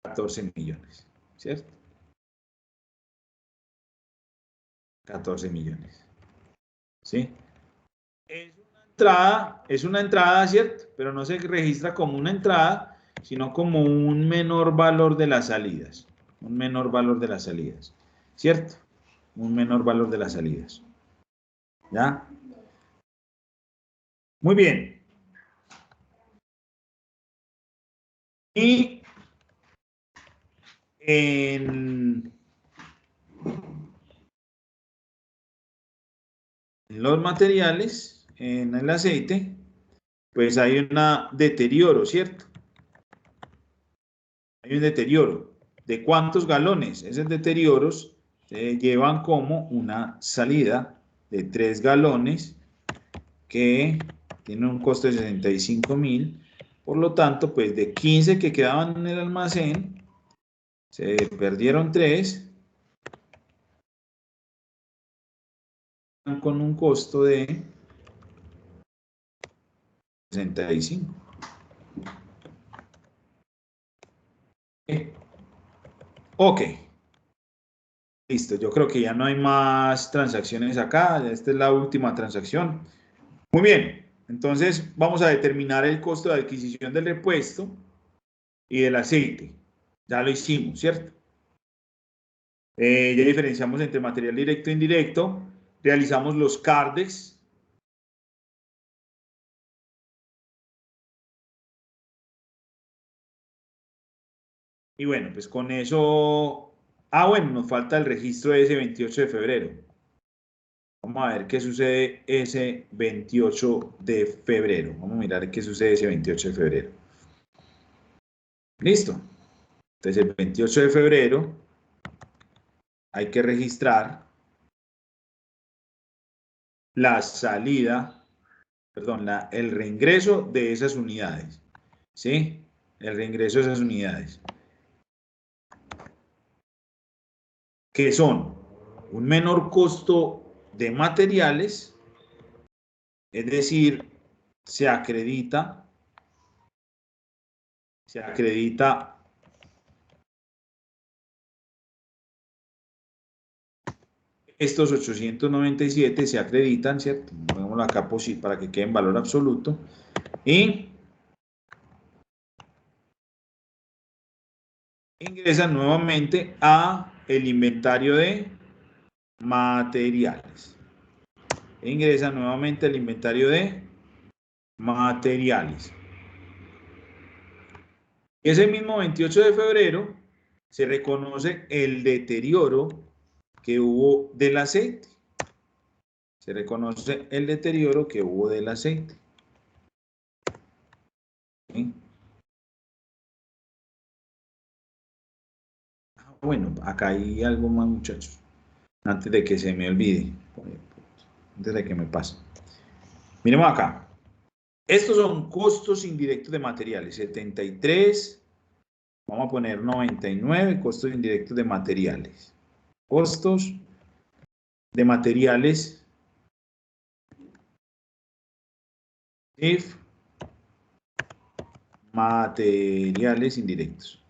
14 millones, ¿cierto? 14 millones, ¿sí? Es una entrada, ¿cierto? Pero no se registra como una entrada, sino como un menor valor de las salidas. Un menor valor de las salidas, ¿cierto? Un menor valor de las salidas. ¿Ya? Muy bien. Y en los materiales, en el aceite, pues hay un deterioro, ¿cierto? Hay un deterioro. ¿De cuántos galones? Esos deterioros se llevan como una salida de 3 galones que tiene un costo de 65.000. Por lo tanto, pues de 15 que quedaban en el almacén, se perdieron 3 con un costo de 65. Ok, listo. Yo creo que ya no hay más transacciones acá. Esta es la última transacción. Muy bien. Entonces vamos a determinar el costo de adquisición del repuesto y del aceite. Ya lo hicimos, ¿cierto? Ya diferenciamos entre material directo e indirecto. Realizamos los CARDEX. Y bueno, pues con eso... Ah, bueno, nos falta el registro de ese 28 de febrero. Vamos a ver qué sucede ese 28 de febrero. Vamos a mirar qué sucede ese 28 de febrero. Listo. Entonces el 28 de febrero hay que registrar la salida, perdón, el reingreso de esas unidades. ¿Sí? El reingreso de esas unidades. ¿Qué son? un menor costo de materiales, es decir, se acredita estos 897 se acreditan, ¿cierto? Ponémoslo acá para que quede en valor absoluto. Y ingresan nuevamente a el inventario de materiales. Ingresan nuevamente al inventario de materiales. Y ese mismo 28 de febrero se reconoce el deterioro que hubo del aceite. Se reconoce el deterioro que hubo del aceite. ¿Sí? Bueno, acá hay algo más, muchachos. Antes de que se me olvide. Antes de que me pase. Miremos acá. Estos son costos indirectos de materiales. 73. Vamos a poner 99. Costos indirectos de materiales. Costos de materiales. If materiales indirectos.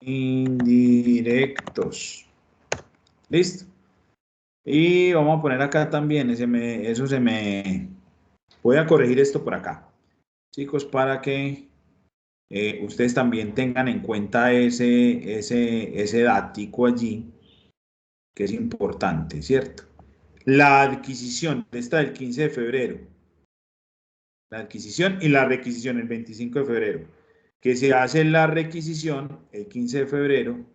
Indirectos. ¿Listo? Y vamos a poner acá también, voy a corregir esto por acá, chicos, para que ustedes también tengan en cuenta ese dático allí, que es importante, ¿cierto? La adquisición, esta del 15 de febrero, la adquisición y la requisición el 25 de febrero, que se hace la requisición el 15 de febrero,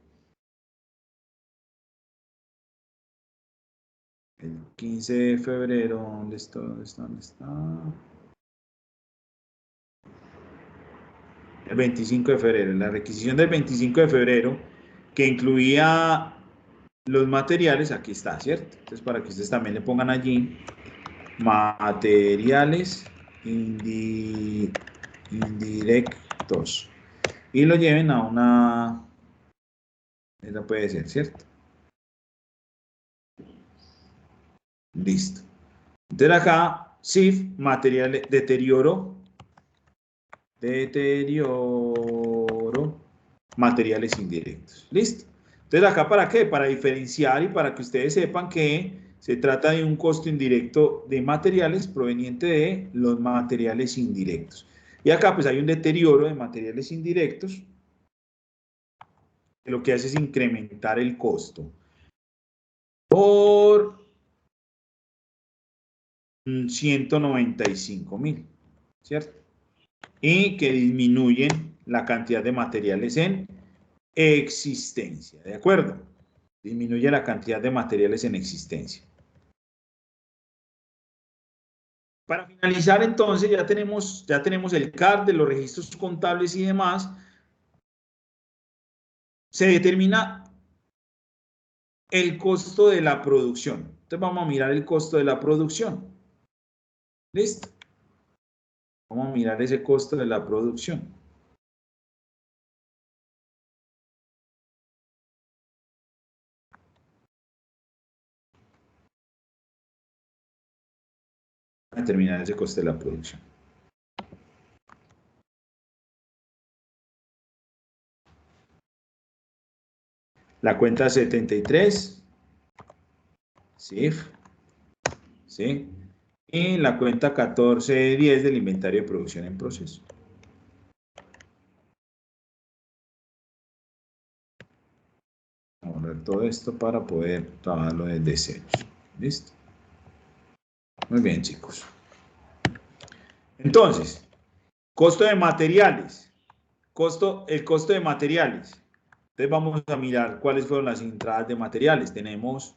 el 15 de febrero, ¿dónde está? ¿Dónde está? ¿Dónde está? El 25 de febrero, la requisición del 25 de febrero, que incluía los materiales, aquí está, ¿cierto? Entonces, para que ustedes también le pongan allí, materiales indirectos, y lo lleven a una, esa puede ser, ¿cierto? Listo. Entonces acá, SIF, materiales, deterioro, materiales indirectos. ¿Listo? Entonces, ¿acá para qué? Para diferenciar y para que ustedes sepan que se trata de un costo indirecto de materiales proveniente de los materiales indirectos. Y acá pues hay un deterioro de materiales indirectos que lo que hace es incrementar el costo por 195.000, ¿cierto? Y que disminuyen la cantidad de materiales en existencia, ¿de acuerdo? Disminuye la cantidad de materiales en existencia. Para finalizar, entonces, ya tenemos el CAR de los registros contables y demás. Se determina el costo de la producción. Entonces, vamos a mirar el costo de la producción. ¿Listo? Vamos a mirar ese costo de la producción. A determinar ese costo de la producción. La cuenta 73, CIF, ¿sí? Y la cuenta 1410 del inventario de producción en proceso. Vamos a ver todo esto para poder trabajarlo desde cero. ¿Listo? Muy bien, chicos. Entonces, costo de materiales. El costo de materiales. Entonces vamos a mirar cuáles fueron las entradas de materiales. Tenemos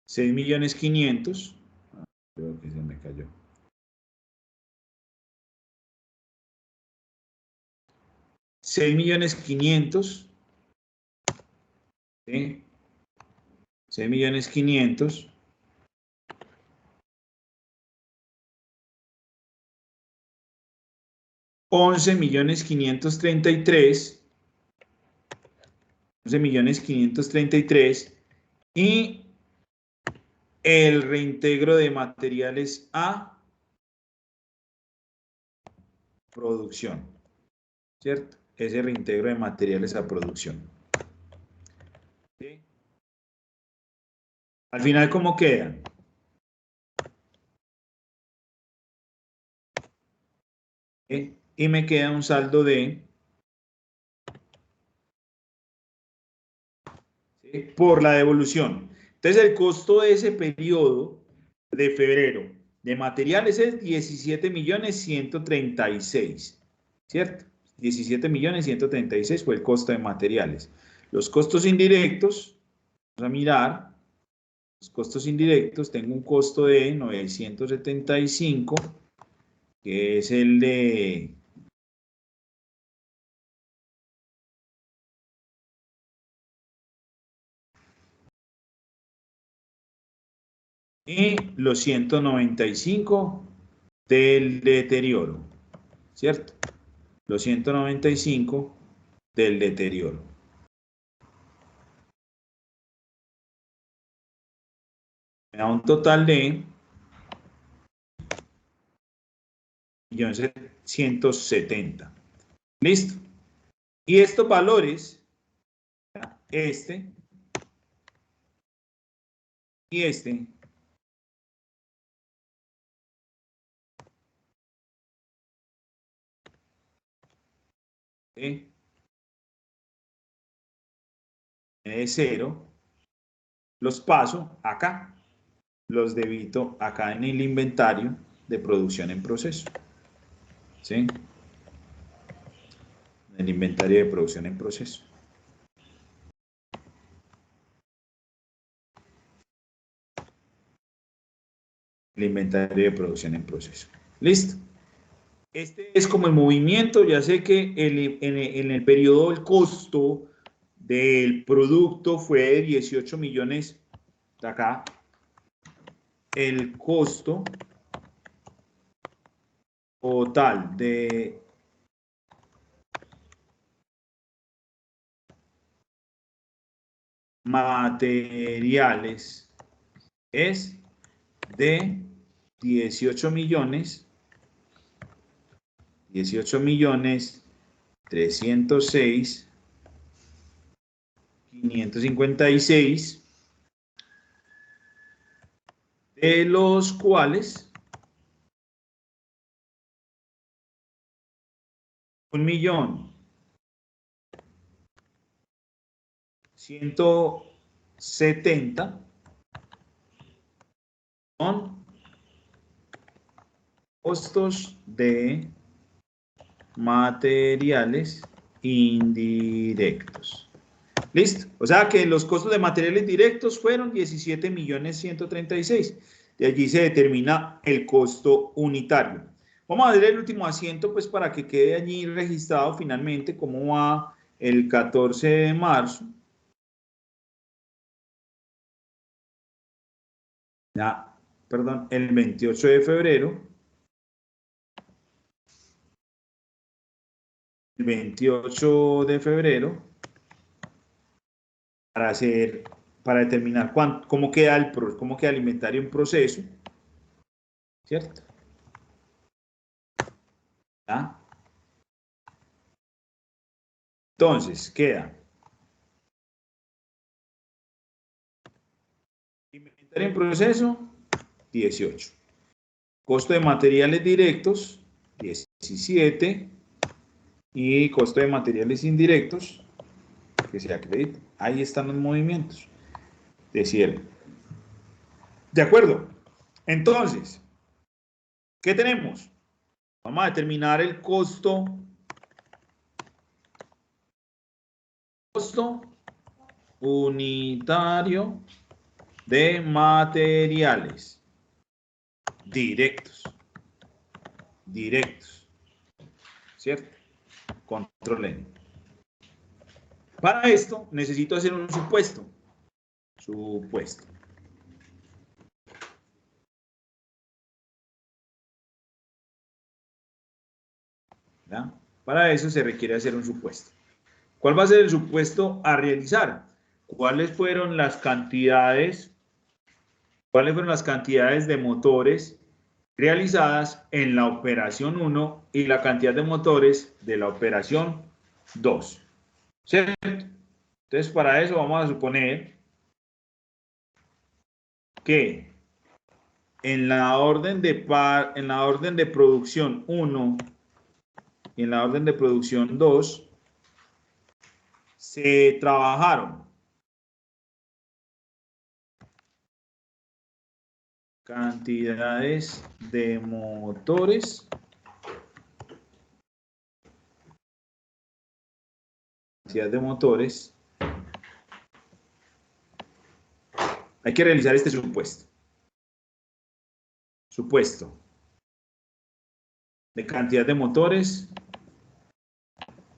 $6.500.000. Creo que se me cayó. $6.500.000. ¿Sí? $6.500.000. 11.533.000 y el reintegro de materiales a producción, ¿cierto? Ese reintegro de materiales a producción. ¿Sí? Al final, ¿cómo queda? Y me queda un saldo de, ¿sí?, por la devolución. Entonces, el costo de ese periodo de febrero de materiales es 17.136.000, ¿cierto? 17.136.000 fue el costo de materiales. Los costos indirectos, vamos a mirar, los costos indirectos, tengo un costo de 975, que es el de... y los 195 del deterioro, ¿cierto? Los 195 del deterioro. Me da un total de 1.170.000. ¿Listo? Y estos valores, este y este, ¿sí?, de 0, los paso acá, los debito acá en el inventario de producción en proceso, ¿sí? En el inventario de producción en proceso. El inventario de producción en proceso. ¿Listo? Este es como el movimiento. Ya sé que en el periodo el costo del producto fue de 18 millones. De acá, el costo total de materiales es de 18.306.556, de los cuales 1.170.000 son costos de materiales indirectos. ¿Listo? O sea que los costos de materiales directos fueron 17.136.000. De allí se determina el costo unitario. Vamos a ver el último asiento, pues, para que quede allí registrado finalmente cómo va el 14 de marzo. Ya, perdón, el 28 de febrero. El 28 de febrero. Para determinar cómo queda el inventario en proceso, ¿cierto? ¿Ya? Entonces, queda inventario en proceso, 18. Costo de materiales directos, 17. Y costo de materiales indirectos, que se acredita. Ahí están los movimientos de cierre. ¿De acuerdo? Entonces, ¿qué tenemos? Vamos a determinar el costo unitario de materiales directos, ¿cierto? Control N. Para esto necesito hacer un supuesto. ¿Ya? Para eso se requiere hacer un supuesto. ¿Cuál va a ser el supuesto a realizar? ¿Cuáles fueron las cantidades de motores realizadas en la operación 1 y la cantidad de motores de la operación 2? ¿Cierto? Entonces, para eso vamos a suponer que en la orden de producción 1 y en la orden de producción 2 se trabajaron cantidades de motores hay que realizar este supuesto de cantidad de motores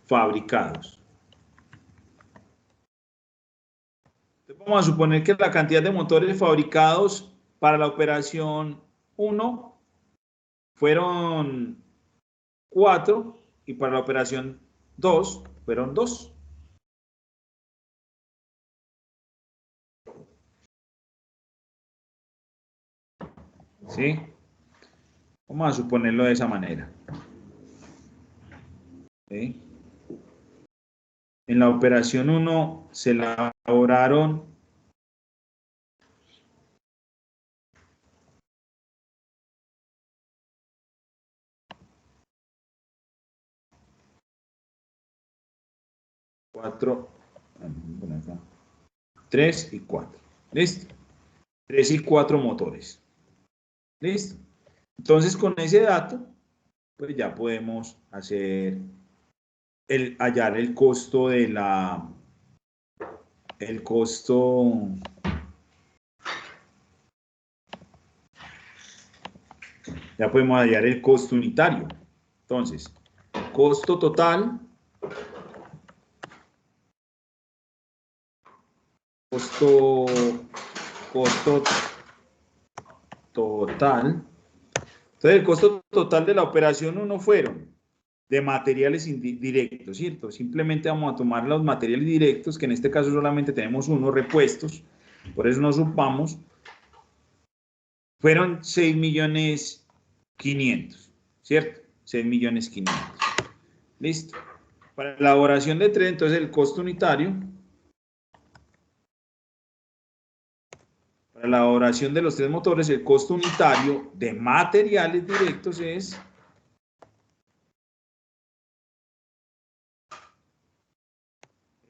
fabricados. Entonces vamos a suponer que la cantidad de motores fabricados para la operación 1 fueron 4 y para la operación 2 fueron 2. ¿Sí? Vamos a suponerlo de esa manera. ¿Sí? En la operación 1 se elaboraron 3 y 4. ¿Listo? 3 y 4 motores. ¿Listo? Entonces, con ese dato, pues ya podemos hacer hallar el costo de ya podemos hallar el costo unitario. Entonces, costo total, costo total. Entonces, el costo total de la operación 1 fueron de materiales directos, ¿cierto? Simplemente vamos a tomar los materiales directos, que en este caso solamente tenemos unos repuestos, por eso nos sumamos, fueron 6.500.000, ¿cierto? 6.500.000. Listo. Para la elaboración de 3, entonces el costo unitario, para la elaboración de los 3 motores, el costo unitario de materiales directos es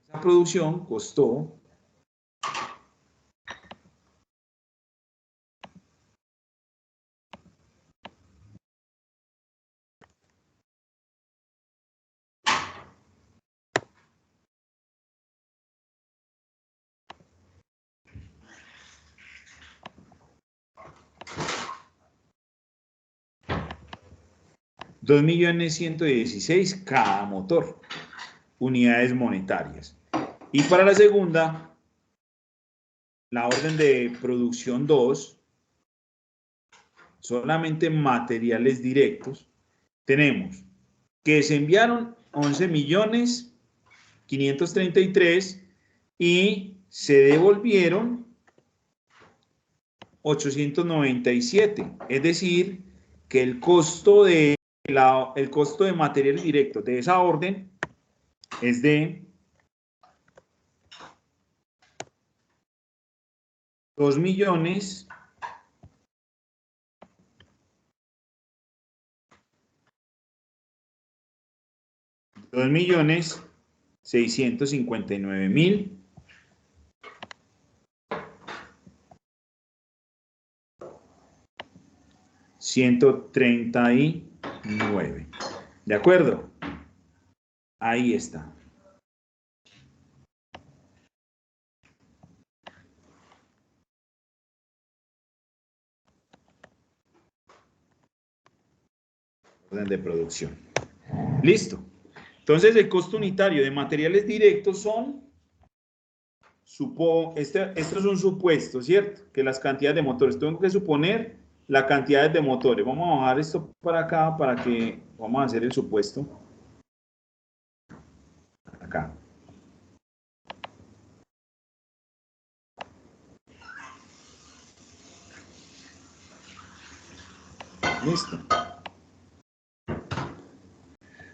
esa producción costó $2.116.000 cada motor, unidades monetarias. Y para la segunda, la orden de producción 2, solamente materiales directos, tenemos que se enviaron 11.533.000 y se devolvieron 897. Es decir, que el costo de materiales directos de esa orden es de 2.659.139. ¿De acuerdo? Ahí está. Orden de producción. Listo. Entonces, el costo unitario de materiales directos son, esto es un supuesto, ¿cierto? Que las cantidades de motores, tengo que suponer la cantidad de motores. Vamos a bajar esto para acá para que, vamos a hacer el supuesto. acá. Listo.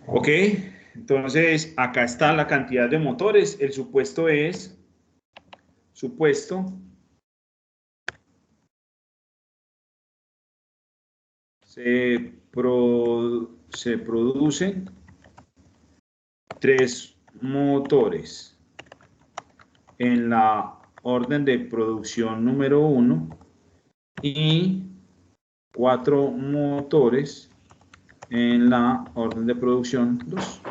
Ok, entonces acá está la cantidad de motores. El supuesto es, se producen 3 motores en la orden de producción número 1 y 4 motores en la orden de producción 2.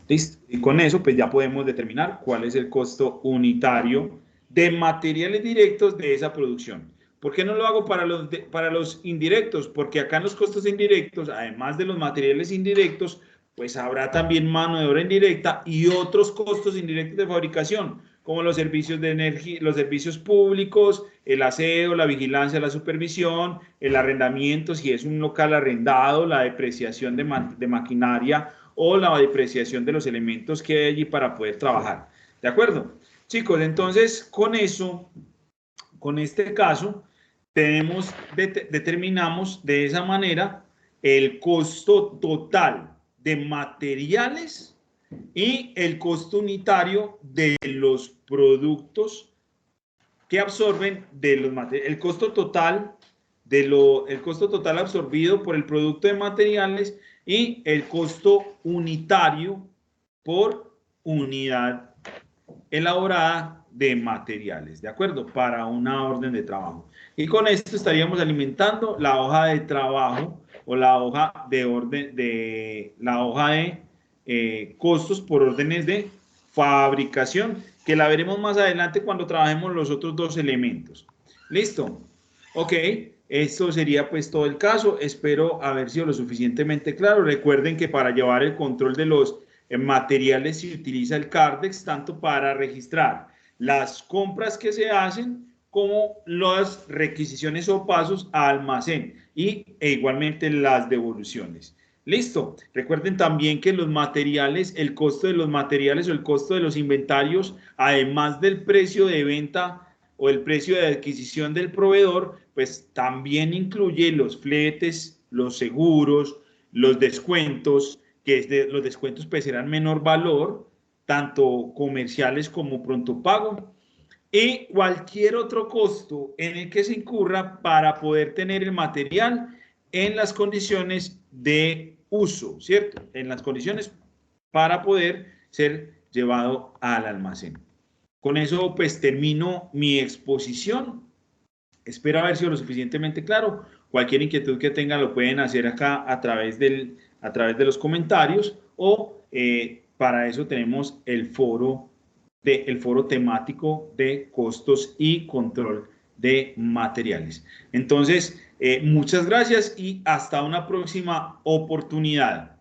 Listo. Y con eso pues ya podemos determinar cuál es el costo unitario de materiales directos de esa producción. ¿Por qué no lo hago para los indirectos? Porque acá en los costos indirectos, además de los materiales indirectos, pues habrá también mano de obra indirecta y otros costos indirectos de fabricación, como los servicios de energía, los servicios públicos, el aseo, la vigilancia, la supervisión, el arrendamiento, si es un local arrendado, la depreciación de maquinaria o la depreciación de los elementos que hay allí para poder trabajar. ¿De acuerdo? Chicos, entonces con eso, con este caso, determinamos de esa manera el costo total de materiales y el costo unitario de los productos que absorben de los materiales. El costo total absorbido por el producto de materiales y el costo unitario por unidad elaborada de materiales, ¿de acuerdo? Para una orden de trabajo. Y con esto estaríamos alimentando la hoja de trabajo o la hoja de costos por órdenes de fabricación, que la veremos más adelante cuando trabajemos los otros 2 elementos. ¿Listo? Ok, esto sería pues todo el caso. Espero haber sido lo suficientemente claro. Recuerden que para llevar el control de los materiales se utiliza el CARDEX tanto para registrar las compras que se hacen como las requisiciones o pasos a almacén e igualmente las devoluciones. Listo. Recuerden también que los materiales, el costo de los materiales o el costo de los inventarios, además del precio de venta o el precio de adquisición del proveedor, pues también incluye los fletes, los seguros, los descuentos, que los descuentos pues serán menor valor, tanto comerciales como pronto pago, y cualquier otro costo en el que se incurra para poder tener el material en las condiciones de uso, ¿cierto? En las condiciones para poder ser llevado al almacén. Con eso pues termino mi exposición. Espero haber sido lo suficientemente claro. Cualquier inquietud que tengan lo pueden hacer acá a través de los comentarios o para eso tenemos el foro temático de costos y control de materiales. Entonces, muchas gracias y hasta una próxima oportunidad.